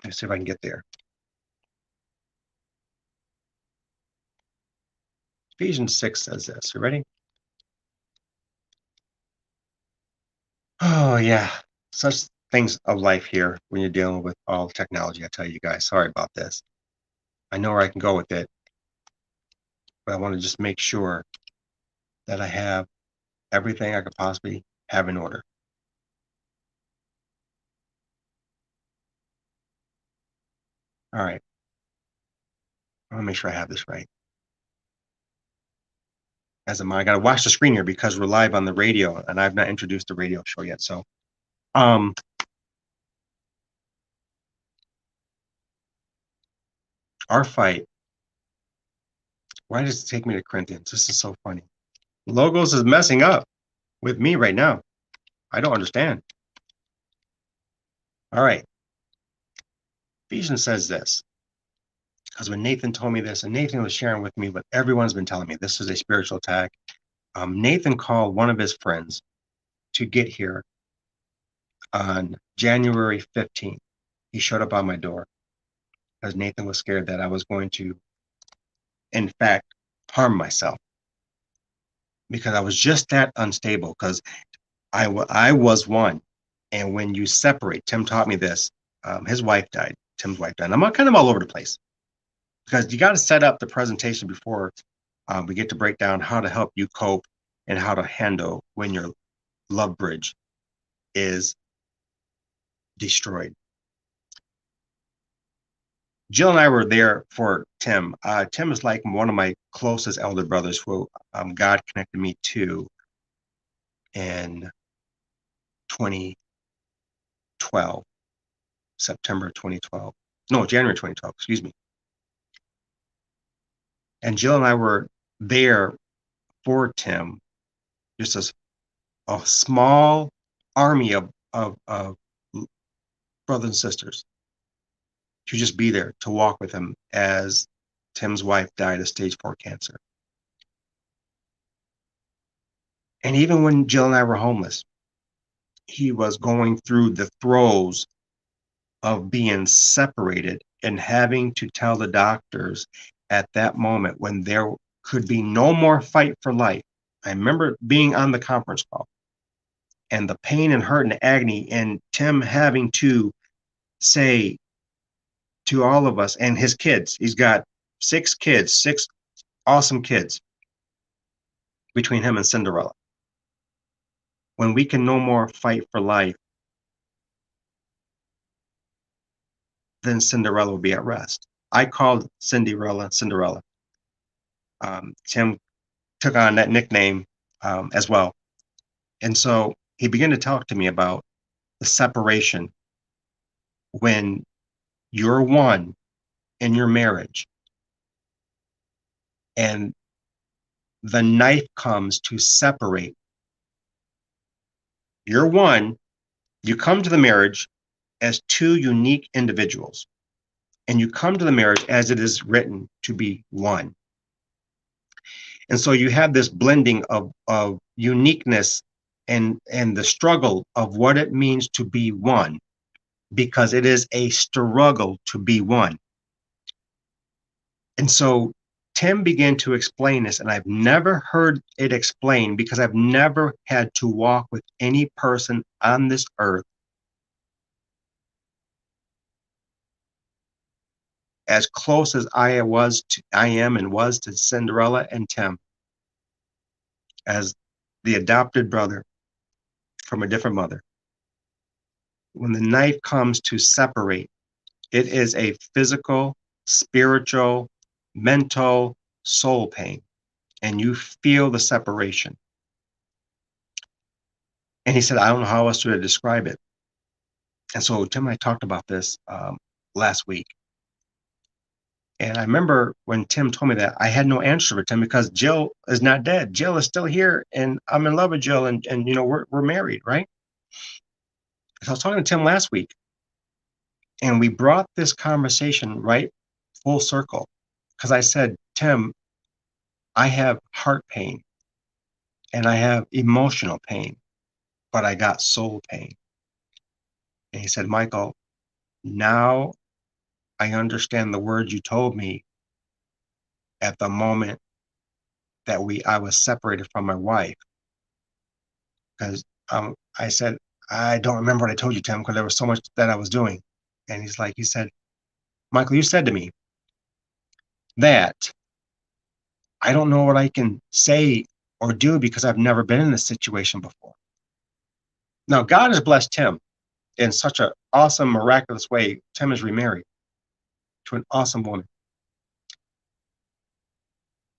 Let's see if I can get there. Ephesians 6 says this. You ready? Oh, yeah. Such things of life here when you're dealing with all technology. I tell you guys, sorry about this. I know where I can go with it, but I want to just make sure that I have everything I could possibly have in order. All right. I want to make sure I have this right. As a I got to watch the screen here because we're live on the radio, and I've not introduced the radio show yet. So, our fight. Why does it take me to Corinthians? This is so funny. Logos is messing up with me right now. I don't understand. All right. Ephesians says this. Because when Nathan told me this, and Nathan was sharing with me what everyone's been telling me, this is a spiritual attack. Nathan called one of his friends to get here on January 15th. He showed up on my door because Nathan was scared that I was going to, in fact, harm myself. Because I was just that unstable, because I was one. And when you separate, Tim taught me this. His wife died. Tim's wife died. And I'm kind of all over the place because you got to set up the presentation before we get to break down how to help you cope and how to handle when your love bridge is destroyed. Jill and I were there for Tim. Tim is like one of my closest elder brothers who God connected me to in 2012, September 2012. No, January 2012, excuse me. And Jill and I were there for Tim, just as a small army of brothers and sisters to just be there to walk with him as Tim's wife died of stage 4 cancer. And even when Jill and I were homeless, he was going through the throes of being separated and having to tell the doctors at that moment when there could be no more fight for life. I remember being on the conference call and the pain and hurt and agony, and Tim having to say to all of us and his kids, he's got 6 kids, 6 awesome kids between him and Cinderella. When we can no more fight for life, then Cinderella will be at rest. I called Cinderella. Tim took on that nickname as well. And so he began to talk to me about the separation when you're one in your marriage and the knife comes to separate. You're one, you come to the marriage as 2 unique individuals, and you come to the marriage as it is written to be one. And so you have this blending of uniqueness and the struggle of what it means to be one, because it is a struggle to be one. And so Tim began to explain this, and I've never heard it explained because I've never had to walk with any person on this earth as close as I am and was to Cinderella and Tim, as the adopted brother from a different mother. When the knife comes to separate, it is a physical, spiritual, mental, soul pain, and you feel the separation. And he said, I don't know how else to describe it. And so Tim and I talked about this last week. And I remember when Tim told me that, I had no answer for Tim because Jill is not dead. Jill is still here, and I'm in love with Jill, and you know, we're married, right? So I was talking to Tim last week, and we brought this conversation right full circle because I said, Tim, I have heart pain and I have emotional pain, but I got soul pain. And he said, Michael, now I understand the words you told me at the moment that I was separated from my wife. Because I said, I don't remember what I told you, Tim, because there was so much that I was doing. And he said, Michael, you said to me that I don't know what I can say or do because I've never been in this situation before. Now, God has blessed Tim in such an awesome, miraculous way. Tim is remarried to an awesome woman.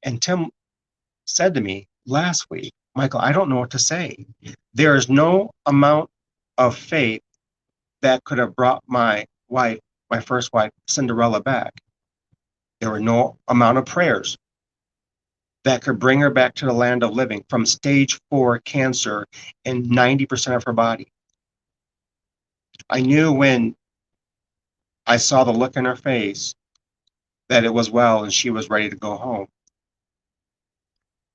And Tim said to me last week, Michael, I don't know what to say. There is no amount of faith that could have brought my wife, my first wife, Cinderella, back. There were no amount of prayers that could bring her back to the land of living from stage 4 cancer in 90% of her body. I knew when I saw the look in her face that it was well and she was ready to go home.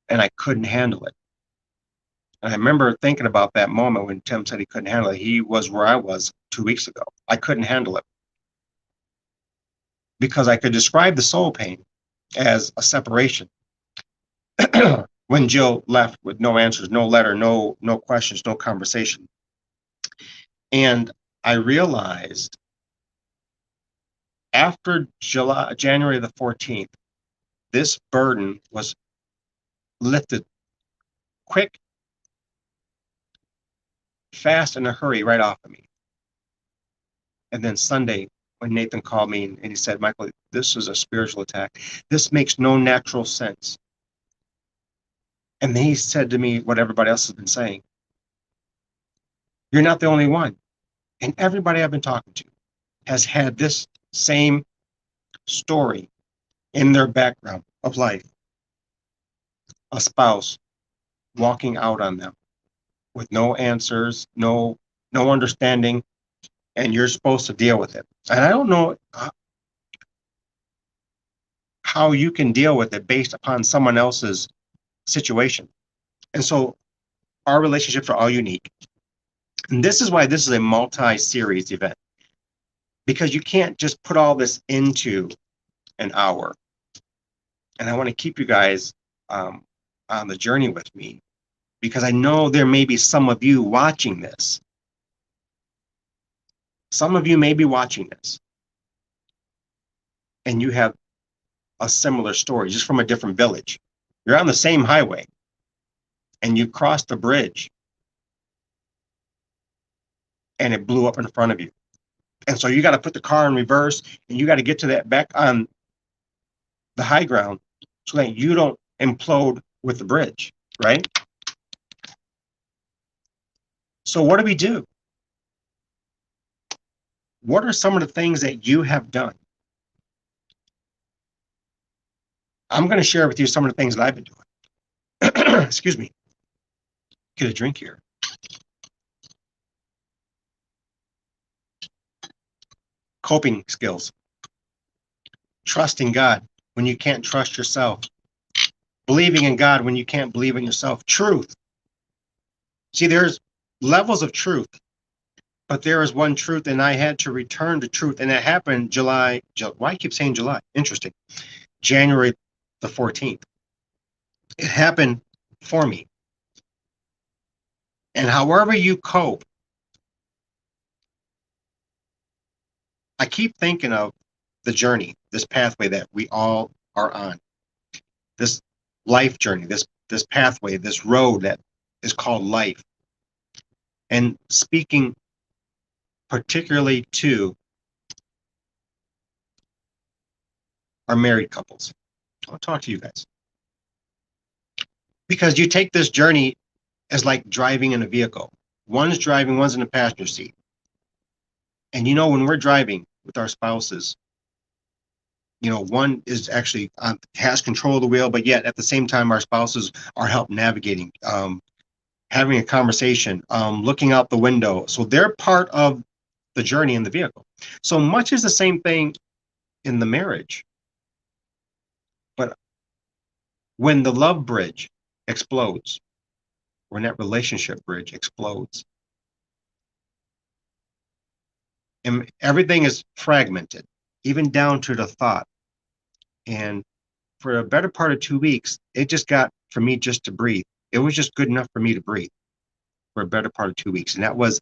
And I couldn't handle it. And I remember thinking about that moment when Tim said he couldn't handle it. He was where I was 2 weeks ago. I couldn't handle it because I could describe the soul pain as a separation. When Jill left with no answers, no letter, no questions, no conversation. And I realized after January the 14th, this burden was lifted quick, fast, in a hurry right off of me. And then Sunday, when Nathan called me and he said, Michael, this is a spiritual attack. This makes no natural sense. And then he said to me what everybody else has been saying. You're not the only one. And everybody I've been talking to has had this same story in their background of life. A spouse walking out on them with no answers, no understanding, and you're supposed to deal with it. And I don't know how you can deal with it based upon someone else's situation. And so our relationships are all unique. And this is why this is a multi-series event, because you can't just put all this into an hour. And I want to keep you guys on the journey with me, because I know there may be some of you watching this. Some of you may be watching this, and you have a similar story, just from a different village. You're on the same highway, and you crossed the bridge, and it blew up in front of you. And so you got to put the car in reverse, and you got to get to that back on the high ground so that you don't implode with the bridge, right? So what do we do? What are some of the things that you have done? I'm going to share with you some of the things that I've been doing. Excuse me. Get a drink here. Coping skills. Trusting God when you can't trust yourself. Believing in God when you can't believe in yourself. Truth. See, there's levels of truth, but there is one truth, and I had to return to truth, and it happened July. Why I keep saying July? Interesting. January the 14th. It happened for me. And however you cope, I keep thinking of the journey, this pathway that we all are on, this life journey, this pathway, this road that is called life. And speaking particularly to our married couples, I'll talk to you guys. Because you take this journey as like driving in a vehicle. One's driving, one's in the passenger seat. And when we're driving with our spouses, one is actually has control of the wheel, but yet at the same time, our spouses are help navigating, having a conversation, looking out the window. So they're part of the journey in the vehicle. So much is the same thing in the marriage. But when the love bridge explodes, when that relationship bridge explodes, and everything is fragmented, even down to the thought. And for a better part of 2 weeks, it just got for me just to breathe. It was just good enough for me to breathe for a better part of 2 weeks. And that was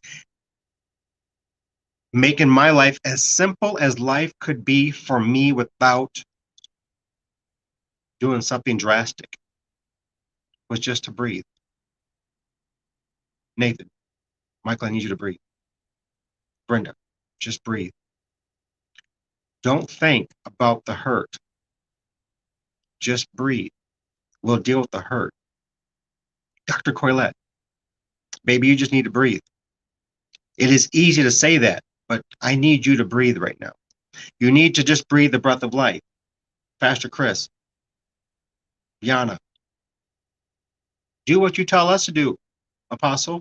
making my life as simple as life could be for me without doing something drastic, was just to breathe. Nathan, Michael, I need you to breathe. Brenda, just breathe. Don't think about the hurt. Just breathe. We'll deal with the hurt. Dr. Coylette, baby, you just need to breathe. It is easy to say that, but I need you to breathe right now. You need to just breathe the breath of life. Pastor Chris, Yana, do what you tell us to do, Apostle.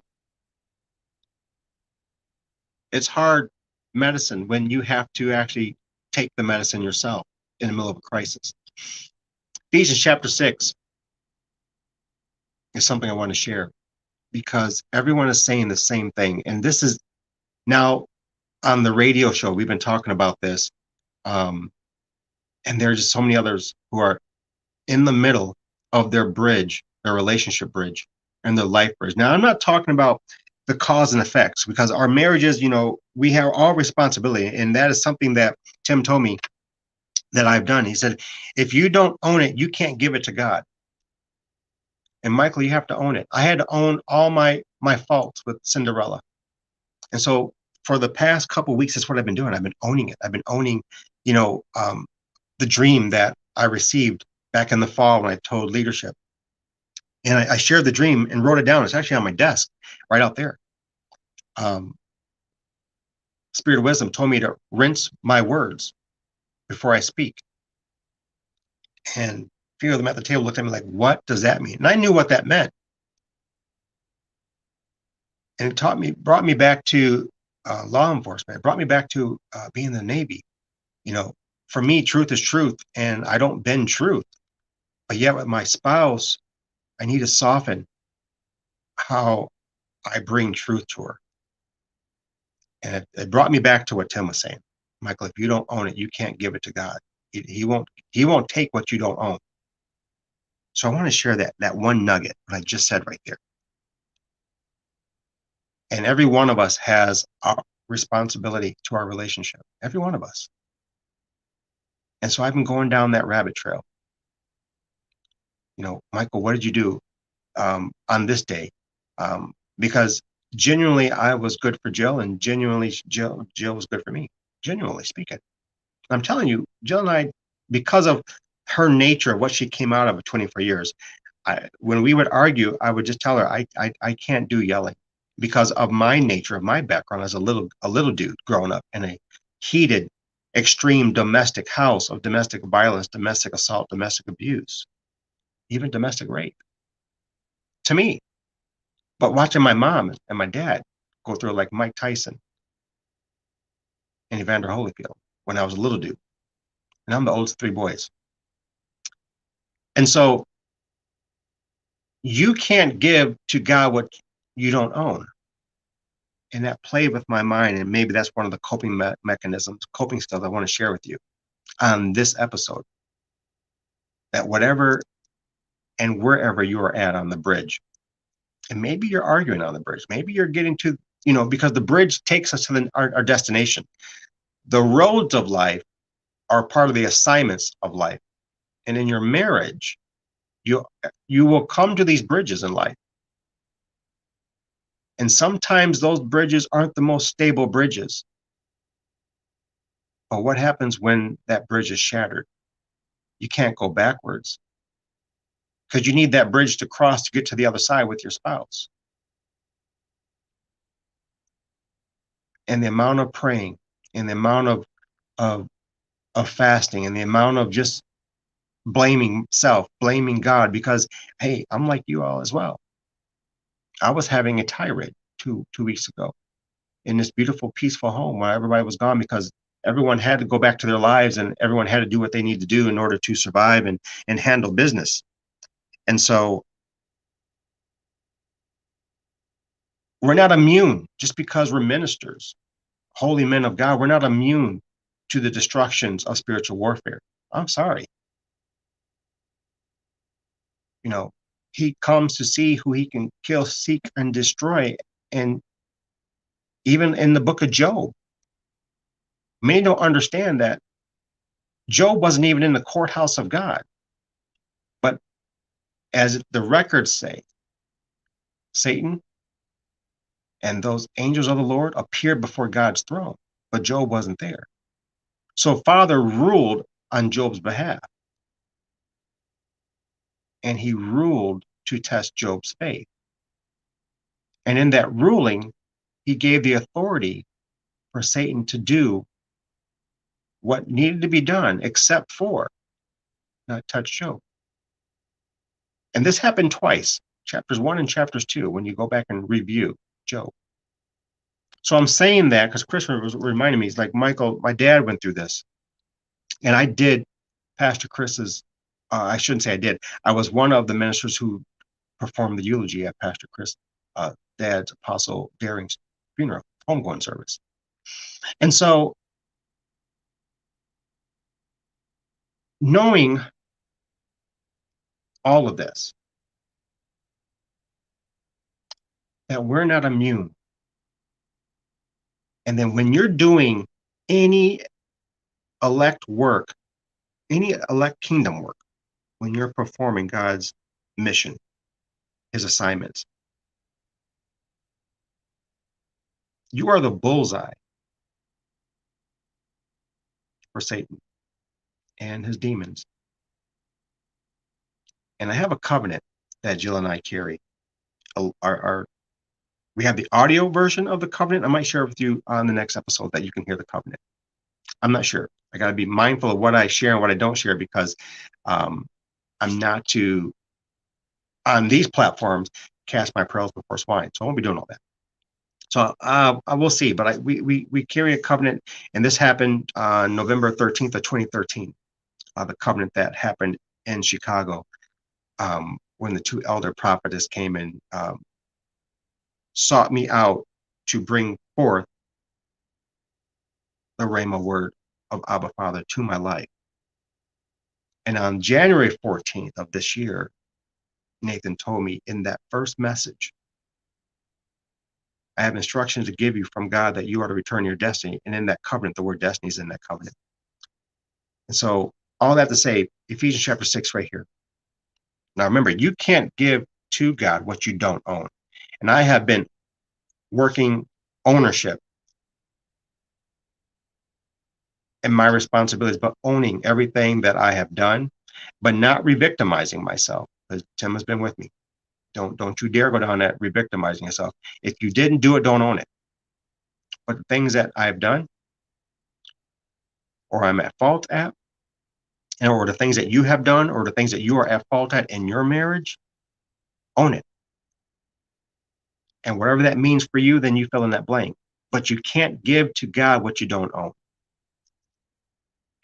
It's hard medicine when you have to actually take the medicine yourself in the middle of a crisis. Ephesians chapter 6 is something I want to share because everyone is saying the same thing. And this is now on the radio show, we've been talking about this. And there are just so many others who are in the middle of their bridge, their relationship bridge, and their life bridge. Now, I'm not talking about the cause and effects because our marriages, we have all responsibility. And that is something that Tim told me that I've done. He said, if you don't own it, you can't give it to God. And Michael, you have to own it. I had to own all my faults with Cinderella. And so for the past couple of weeks, that's what I've been doing. I've been owning it. I've been owning, the dream that I received back in the fall when I told leadership. And I shared the dream and wrote it down. It's actually on my desk right out there. Spirit of Wisdom told me to rinse my words before I speak. And a few of them at the table looked at me like, what does that mean? And I knew what that meant. And it brought me back to law enforcement. It brought me back to being in the Navy. For me, truth is truth, and I don't bend truth. But yet with my spouse, I need to soften how I bring truth to her. And it brought me back to what Tim was saying. Michael, if you don't own it, you can't give it to God. He won't take what you don't own. So I want to share that one nugget, what I just said right there. And every one of us has a responsibility to our relationship. Every one of us. And so I've been going down that rabbit trail. Michael, what did you do on this day? Because genuinely, I was good for Jill, and genuinely, Jill was good for me, genuinely speaking. I'm telling you, Jill and I, because of her nature, what she came out of 24 years, when we would argue, I would just tell her, I can't do yelling because of my nature, of my background as a little dude growing up in a heated, extreme domestic house of domestic violence, domestic assault, domestic abuse, even domestic rape. To me. But watching my mom and my dad go through it like Mike Tyson and Evander Holyfield when I was a little dude. And I'm the oldest of three boys. And so you can't give to God what you don't own. And that played with my mind. And maybe that's one of the coping mechanisms, coping skills I want to share with you on this episode. that whatever and wherever you are at on the bridge, and maybe you're arguing on the bridge, maybe you're getting to, because the bridge takes us to our destination. The roads of life are part of the assignments of life. And in your marriage, you will come to these bridges in life. And sometimes those bridges aren't the most stable bridges. But what happens when that bridge is shattered? You can't go backwards because you need that bridge to cross to get to the other side with your spouse. And the amount of praying and the amount of fasting and the amount of just blaming self, blaming God, because, hey, I'm like you all as well. I was having a tirade two weeks ago in this beautiful, peaceful home while everybody was gone, because everyone had to go back to their lives and everyone had to do what they need to do in order to survive and handle business. And so we're not immune just because we're ministers, holy men of God. We're not immune to the destructions of spiritual warfare. I'm sorry. He comes to see who he can kill, seek, and destroy. And even in the book of Job, many don't understand that Job wasn't even in the courthouse of God. But as the records say, Satan and those angels of the Lord appeared before God's throne, but Job wasn't there. So Father ruled on Job's behalf, and he ruled to test Job's faith. And in that ruling, he gave the authority for Satan to do what needed to be done, except for not touch Job. And this happened twice, chapters 1 and chapters 2, when you go back and review Job. So I'm saying that because Christopher was reminding me, he's like, Michael, my dad went through this. And I did Pastor Chris's, I shouldn't say I did. I was one of the ministers who performed the eulogy at Pastor Chris, dad's Apostle Daring's funeral, homegoing service. And so knowing all of this, that we're not immune. And then when you're doing any elect work, any elect kingdom work, when you're performing God's mission, his assignments, you are the bullseye for Satan and his demons. And I have a covenant that Jill and I carry. We have the audio version of the covenant. I might share it with you on the next episode that you can hear the covenant. I'm not sure. I got to be mindful of what I share and what I don't share, because I'm not to, on these platforms, cast my pearls before swine. So I won't be doing all that. So I will see. But we carry a covenant, and this happened on November 13th of 2013. The covenant that happened in Chicago, when the two elder prophetess came and sought me out to bring forth the Rhema word of Abba Father to my life. And on January 14th of this year, Nathan told me in that first message, I have instructions to give you from God that you are to return your destiny. And in that covenant, the word destiny is in that covenant. And so all that to say, Ephesians chapter 6 right here. Now remember, you can't give to God what you don't own. And I have been working ownership and my responsibilities, but owning everything that I have done, but not re-victimizing myself, because Tim has been with me. Don't you dare go down that re-victimizing yourself. If you didn't do it, don't own it. But the things that I've done, or I'm at fault at, or the things that you have done, or the things that you are at fault at in your marriage, own it. And whatever that means for you, then you fill in that blank. But you can't give to God what you don't own.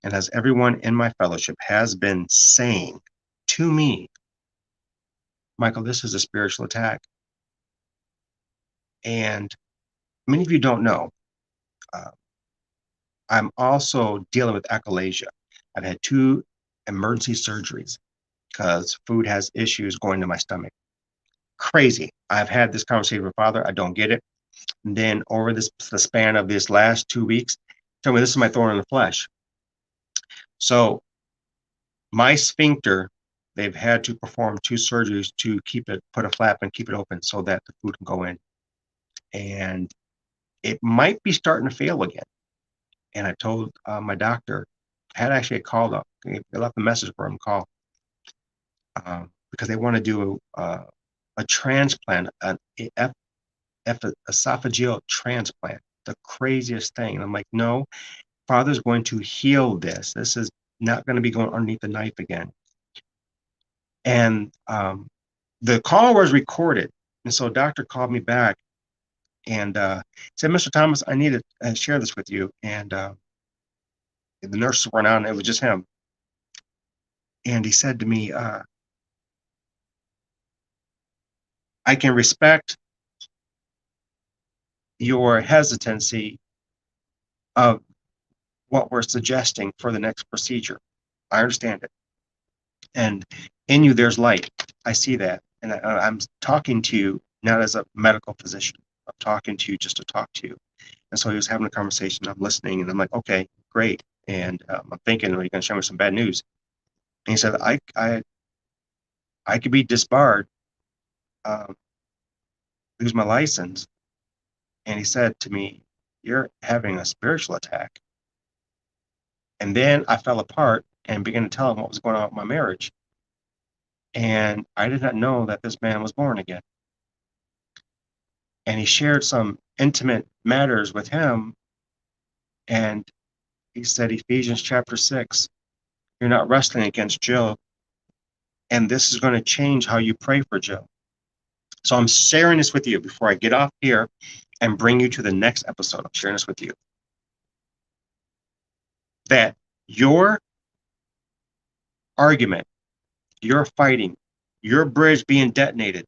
And as everyone in my fellowship has been saying to me, Michael, this is a spiritual attack. And many of you don't know, I'm also dealing with achalasia. I've had 2 emergency surgeries. because food has issues going to my stomach. Crazy. I've had this conversation with Father. I don't get it. And then over the span of this last 2 weeks, tell me this is my thorn in the flesh. So my sphincter, they've had to perform 2 surgeries to keep it, put a flap and keep it open so that the food can go in. And it might be starting to fail again. And I told my doctor, I had actually called up, they left a message for him to call because they want to do a transplant, an esophageal transplant, the craziest thing. And I'm like, no, Father's going to heal this. This is not going to be going underneath the knife again. And the call was recorded. And so doctor called me back and said, Mr. Thomas, I need to share this with you. And the nurses weren't on, it was just him. And he said to me, I can respect your hesitancy of what we're suggesting for the next procedure. I understand it. And in you, there's light. I see that. And I'm talking to you not as a medical physician. I'm talking to you just to talk to you. And so he was having a conversation. I'm listening, and I'm like, okay, great. And I'm thinking, are you going to show me some bad news? And he said, I could be disbarred, lose my license. And he said to me, you're having a spiritual attack. And then I fell apart and began to tell him what was going on with my marriage. And I did not know that this man was born again. And he shared some intimate matters with him. And he said, Ephesians chapter 6, you're not wrestling against Joe. And this is going to change how you pray for Joe. So I'm sharing this with you before I get off here and bring you to the next episode. I'm sharing this with you. That your argument, your fighting, your bridge being detonated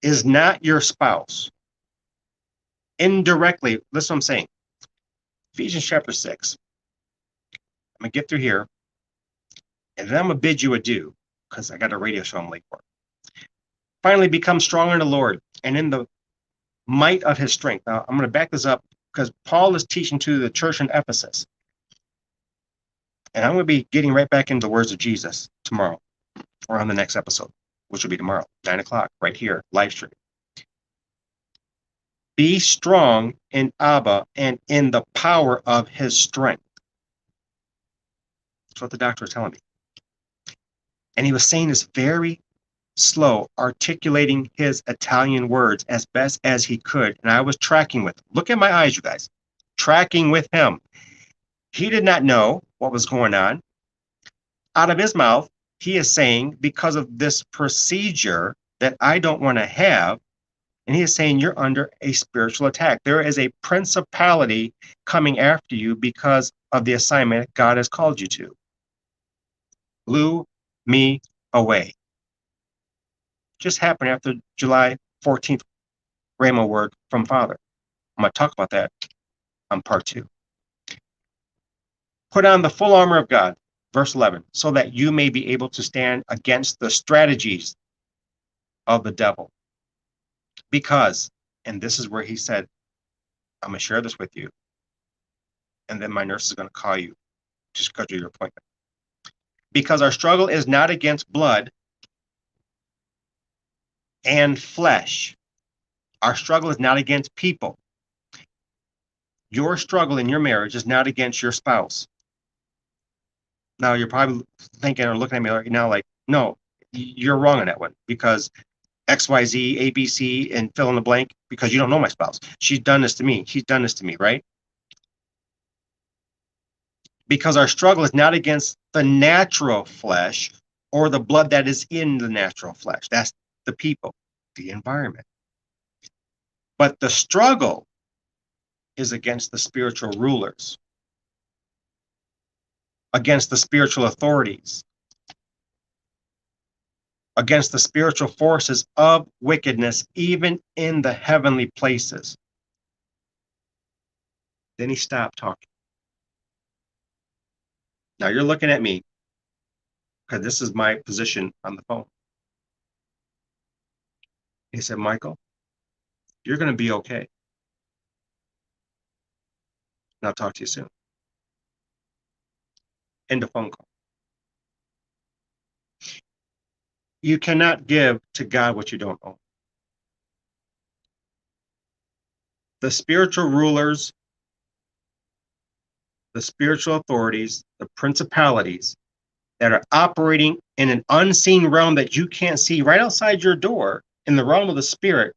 is not your spouse. Indirectly, listen what I'm saying. Ephesians chapter 6. I'm going to get through here, and then I'm going to bid you adieu, because I got a radio show I'm late for. Finally, become strong in the Lord and in the might of his strength. Now, I'm going to back this up, because Paul is teaching to the church in Ephesus. And I'm going to be getting right back into the words of Jesus tomorrow, or on the next episode, which will be tomorrow, 9 o'clock, right here, live stream. Be strong in Abba and in the power of his strength. That's what the doctor was telling me. And he was saying this very slow, articulating his Italian words as best as he could. And I was tracking with him. Look at my eyes, you guys. Tracking with him. He did not know what was going on. Out of his mouth, he is saying, because of this procedure that I don't want to have, and he is saying you're under a spiritual attack. There is a principality coming after you because of the assignment God has called you to. Blew me away. Just happened after July 14th Rhema word from Father. I'm going to talk about that on part 2. Put on the full armor of God, verse 11, so that you may be able to stand against the strategies of the devil. Because, and this is where he said, I'm going to share this with you, and then my nurse is going to call you to schedule your appointment. Because our struggle is not against blood and flesh. Our struggle is not against people. Your struggle in your marriage is not against your spouse. Now, you're probably thinking or looking at me right now like, no, you're wrong on that one, because XYZ, ABC, and fill in the blank, because you don't know my spouse. She's done this to me. She's done this to me, right? Because our struggle is not against the natural flesh or the blood that is in the natural flesh. That's the people, the environment. But the struggle is against the spiritual rulers, against the spiritual authorities, against the spiritual forces of wickedness, even in the heavenly places. Then he stopped talking. Now you're looking at me because this is my position on the phone. He said, Michael, you're going to be okay. And I'll talk to you soon. End of phone call. You cannot give to God what you don't own. The spiritual rulers, the spiritual authorities, the principalities that are operating in an unseen realm that you can't see right outside your door in the realm of the spirit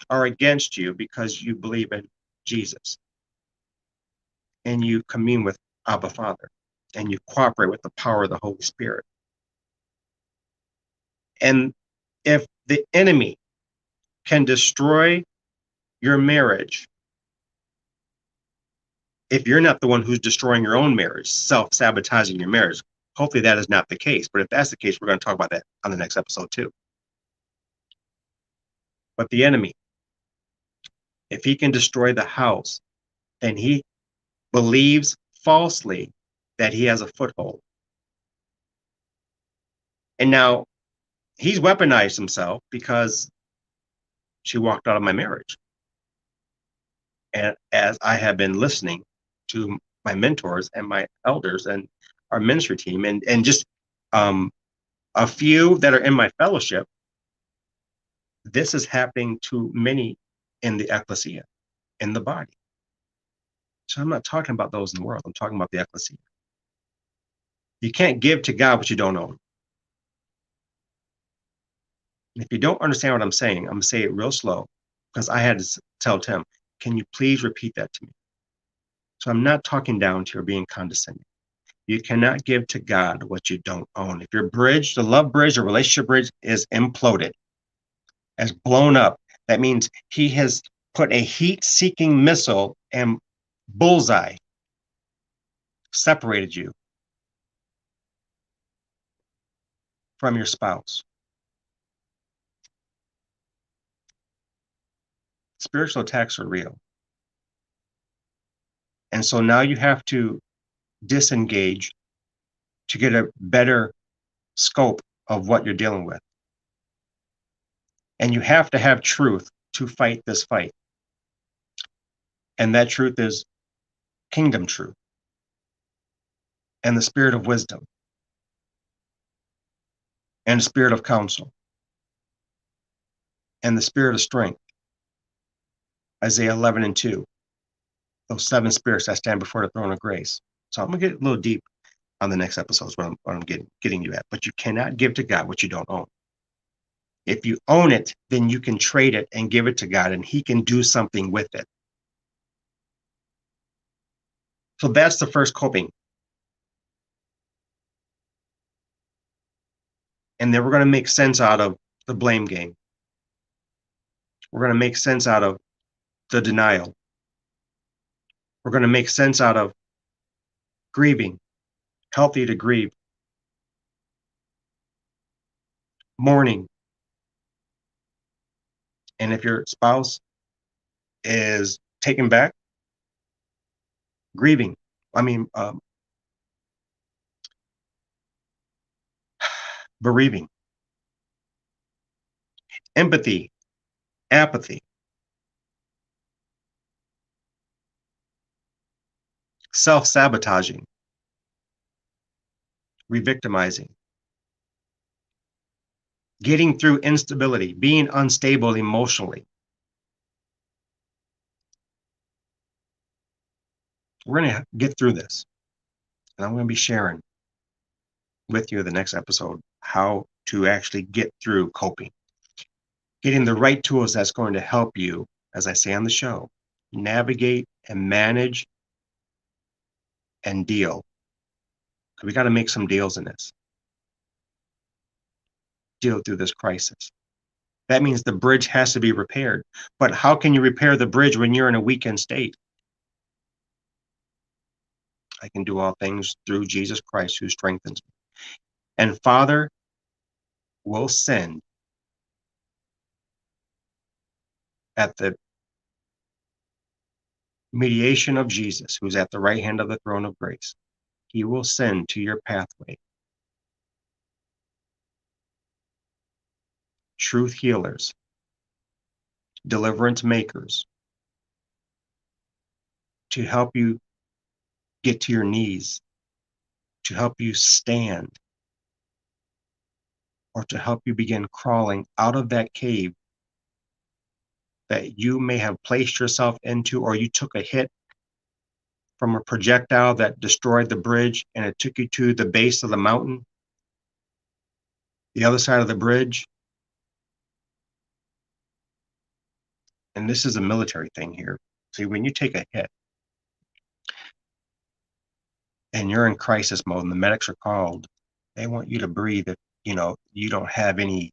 are against you because you believe in Jesus and you commune with Abba Father and you cooperate with the power of the Holy Spirit. And if the enemy can destroy your marriage, if you're not the one who's destroying your own marriage, self-sabotaging your marriage, hopefully that is not the case. But if that's the case, we're going to talk about that on the next episode too. But the enemy, if he can destroy the house, then he believes falsely that he has a foothold. And now he's weaponized himself because she walked out of my marriage. And as I have been listening to my mentors and my elders and our ministry team and just a few that are in my fellowship, this is happening to many in the ecclesia, in the body. So I'm not talking about those in the world. I'm talking about the ecclesia. You can't give to God what you don't own. If you don't understand what I'm saying, I'm going to say it real slow because I had to tell Tim, can you please repeat that to me? So I'm not talking down to you or being condescending. You cannot give to God what you don't own. If your bridge, the love bridge, the relationship bridge is imploded, has blown up, that means he has put a heat-seeking missile and bullseye separated you from your spouse. Spiritual attacks are real. And so now you have to disengage to get a better scope of what you're dealing with. And you have to have truth to fight this fight. And that truth is kingdom truth and the spirit of wisdom and the spirit of counsel and the spirit of strength. Isaiah 11:2. Those 7 spirits that stand before the throne of grace. So I'm going to get a little deep on the next episodes what I'm getting you at. But you cannot give to God what you don't own. If you own it, then you can trade it and give it to God, and he can do something with it. So that's the first coping. And then we're going to make sense out of the blame game. We're going to make sense out of the denial. We're going to make sense out of grieving, healthy to grieve, mourning. And if your spouse is taken back, grieving. Bereaving. Empathy, apathy, self-sabotaging, re-victimizing, getting through instability, being unstable emotionally. We're going to get through this. And I'm going to be sharing with you the next episode how to actually get through coping. Getting the right tools that's going to help you, as I say on the show, navigate and manage and deal. Because we got to make some deals in this. Deal through this crisis. That means the bridge has to be repaired. But how can you repair the bridge when you're in a weakened state? I can do all things through Jesus Christ who strengthens me. And Father will send at the mediation of Jesus, who's at the right hand of the throne of grace, He will send to your pathway truth healers, deliverance makers, to help you get to your knees, to help you stand, or to help you begin crawling out of that cave that you may have placed yourself into, or you took a hit from a projectile that destroyed the bridge and it took you to the base of the mountain, the other side of the bridge. And this is a military thing here. See, when you take a hit and you're in crisis mode and the medics are called, they want you to breathe if you don't have any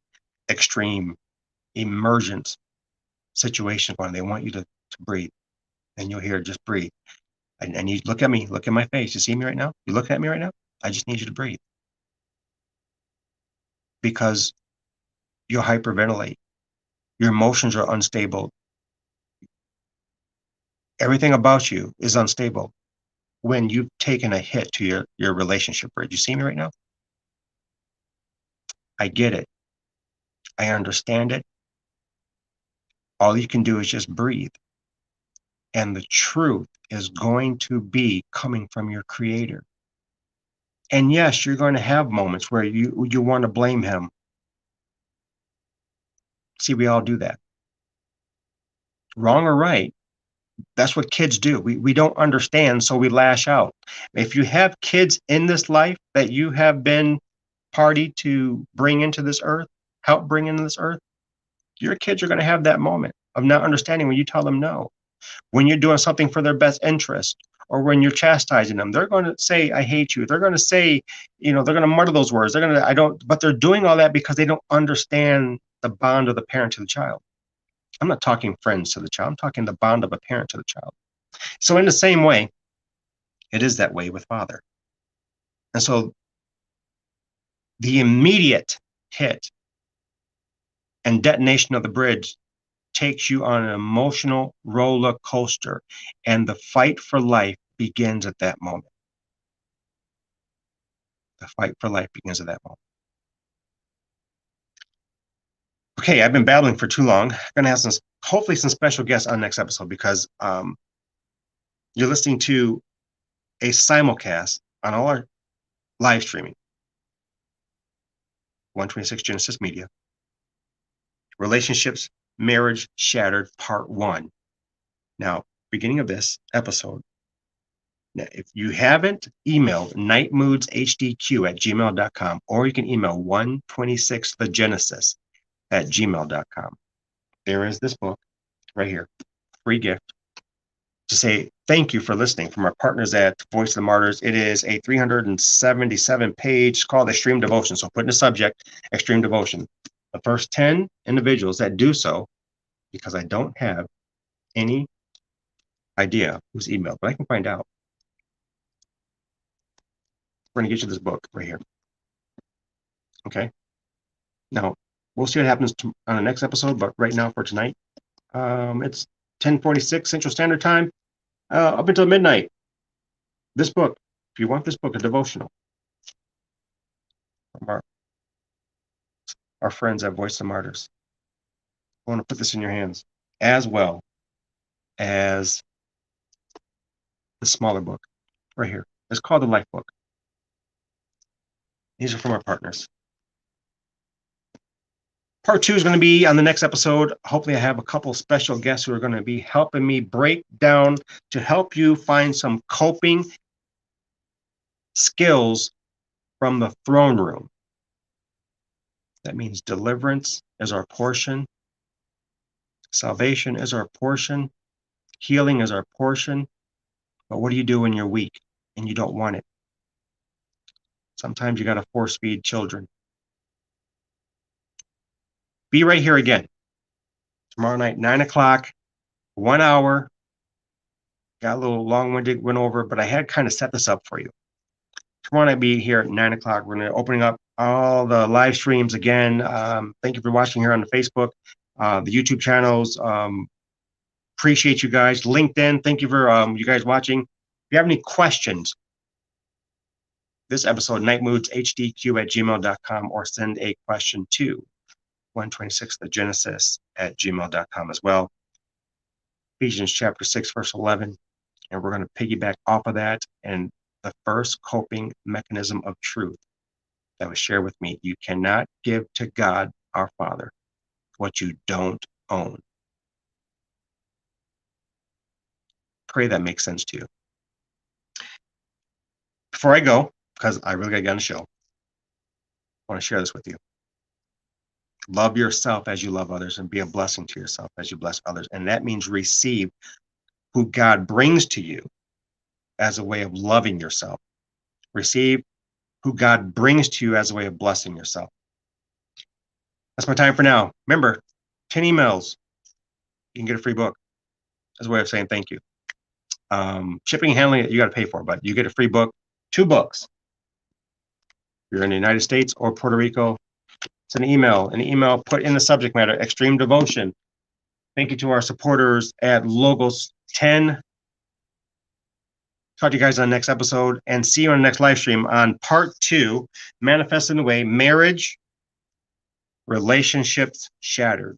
extreme emergent situation going. They want you to breathe. And you'll hear just breathe. And you look at me, look at my face. You see me right now? You looking at me right now? I just need you to breathe. Because you'll hyperventilate. Your emotions are unstable. Everything about you is unstable when you've taken a hit to your relationship bridge. You see me right now? I get it. I understand it. All you can do is just breathe. And the truth is going to be coming from your creator. And yes, you're going to have moments where you want to blame him. See, we all do that. Wrong or right, that's what kids do. We don't understand, so we lash out. If you have kids in this life that you have been party to bring into this earth, help bring into this earth, your kids are going to have that moment of not understanding when you tell them no. When you're doing something for their best interest, or when you're chastising them, they're going to say, I hate you. They're going to say, they're going to mutter those words. But they're doing all that because they don't understand the bond of the parent to the child. I'm not talking friends to the child. I'm talking the bond of a parent to the child. So in the same way, it is that way with Father. And so the immediate hit and detonation of the bridge takes you on an emotional roller coaster, and the fight for life begins at that moment. The fight for life begins at that moment. Okay, I've been babbling for too long. I'm going to have hopefully some special guests on the next episode, because you're listening to a simulcast on all our live streaming. 126 Genesis Media. Relationships, Marriage Shattered, Part 1. Now, beginning of this episode, now, if you haven't emailed nightmoodshdq@gmail.com, or you can email 126thegenesis@gmail.com. There is this book right here, free gift, to say thank you for listening from our partners at Voice of the Martyrs. It is a 377-page called Extreme Devotion. So put in the subject, Extreme Devotion. The first 10 individuals that do so, because I don't have any idea who's emailed, but I can find out. We're going to get you this book right here. Okay. Now, we'll see what happens on the next episode, but right now for tonight, it's 10:46 Central Standard Time, up until midnight. This book, if you want this book, a devotional from our friends at Voice of the Martyrs, I want to put this in your hands, as well as the smaller book right here. It's called the Life Book. These are from our partners. Part 2 is going to be on the next episode. Hopefully I have a couple special guests who are going to be helping me break down to help you find some coping skills from the throne room. That means deliverance is our portion. Salvation is our portion. Healing is our portion. But what do you do when you're weak and you don't want it? Sometimes you got to force feed children. Be right here again. Tomorrow night, 9 o'clock, 1 hour. Got a little long-winded, went over, but I had kind of set this up for you. Tomorrow night, be here at 9 o'clock. We're going to opening up all the live streams again. Thank you for watching here on the Facebook, the YouTube channels. Appreciate you guys. LinkedIn, thank you for you guys watching. If you have any questions, this episode, nightmoodshdq@gmail.com, or send a question to 126 the Genesis @gmail.com as well. Ephesians chapter 6, verse 11. And we're going to piggyback off of that. And the first coping mechanism of truth that was shared with me: you cannot give to God our Father what you don't own. Pray that makes sense to you. Before I go, because I really got to get on the show, I want to share this with you. Love yourself as you love others, and be a blessing to yourself as you bless others. And that means receive who God brings to you as a way of loving yourself. Receive who God brings to you as a way of blessing yourself. That's my time for now. Remember, 10 emails, you can get a free book. As a way of saying thank you. Shipping and handling, you got to pay for, but you get a free book, 2 books. If you're in the United States or Puerto Rico, it's an email. Put in the subject matter, extreme devotion. Thank you to our supporters at Logos 10. Talk to you guys on the next episode, and see you on the next live stream on part 2, Manifest in the Way, Marriage, Relationships Shattered.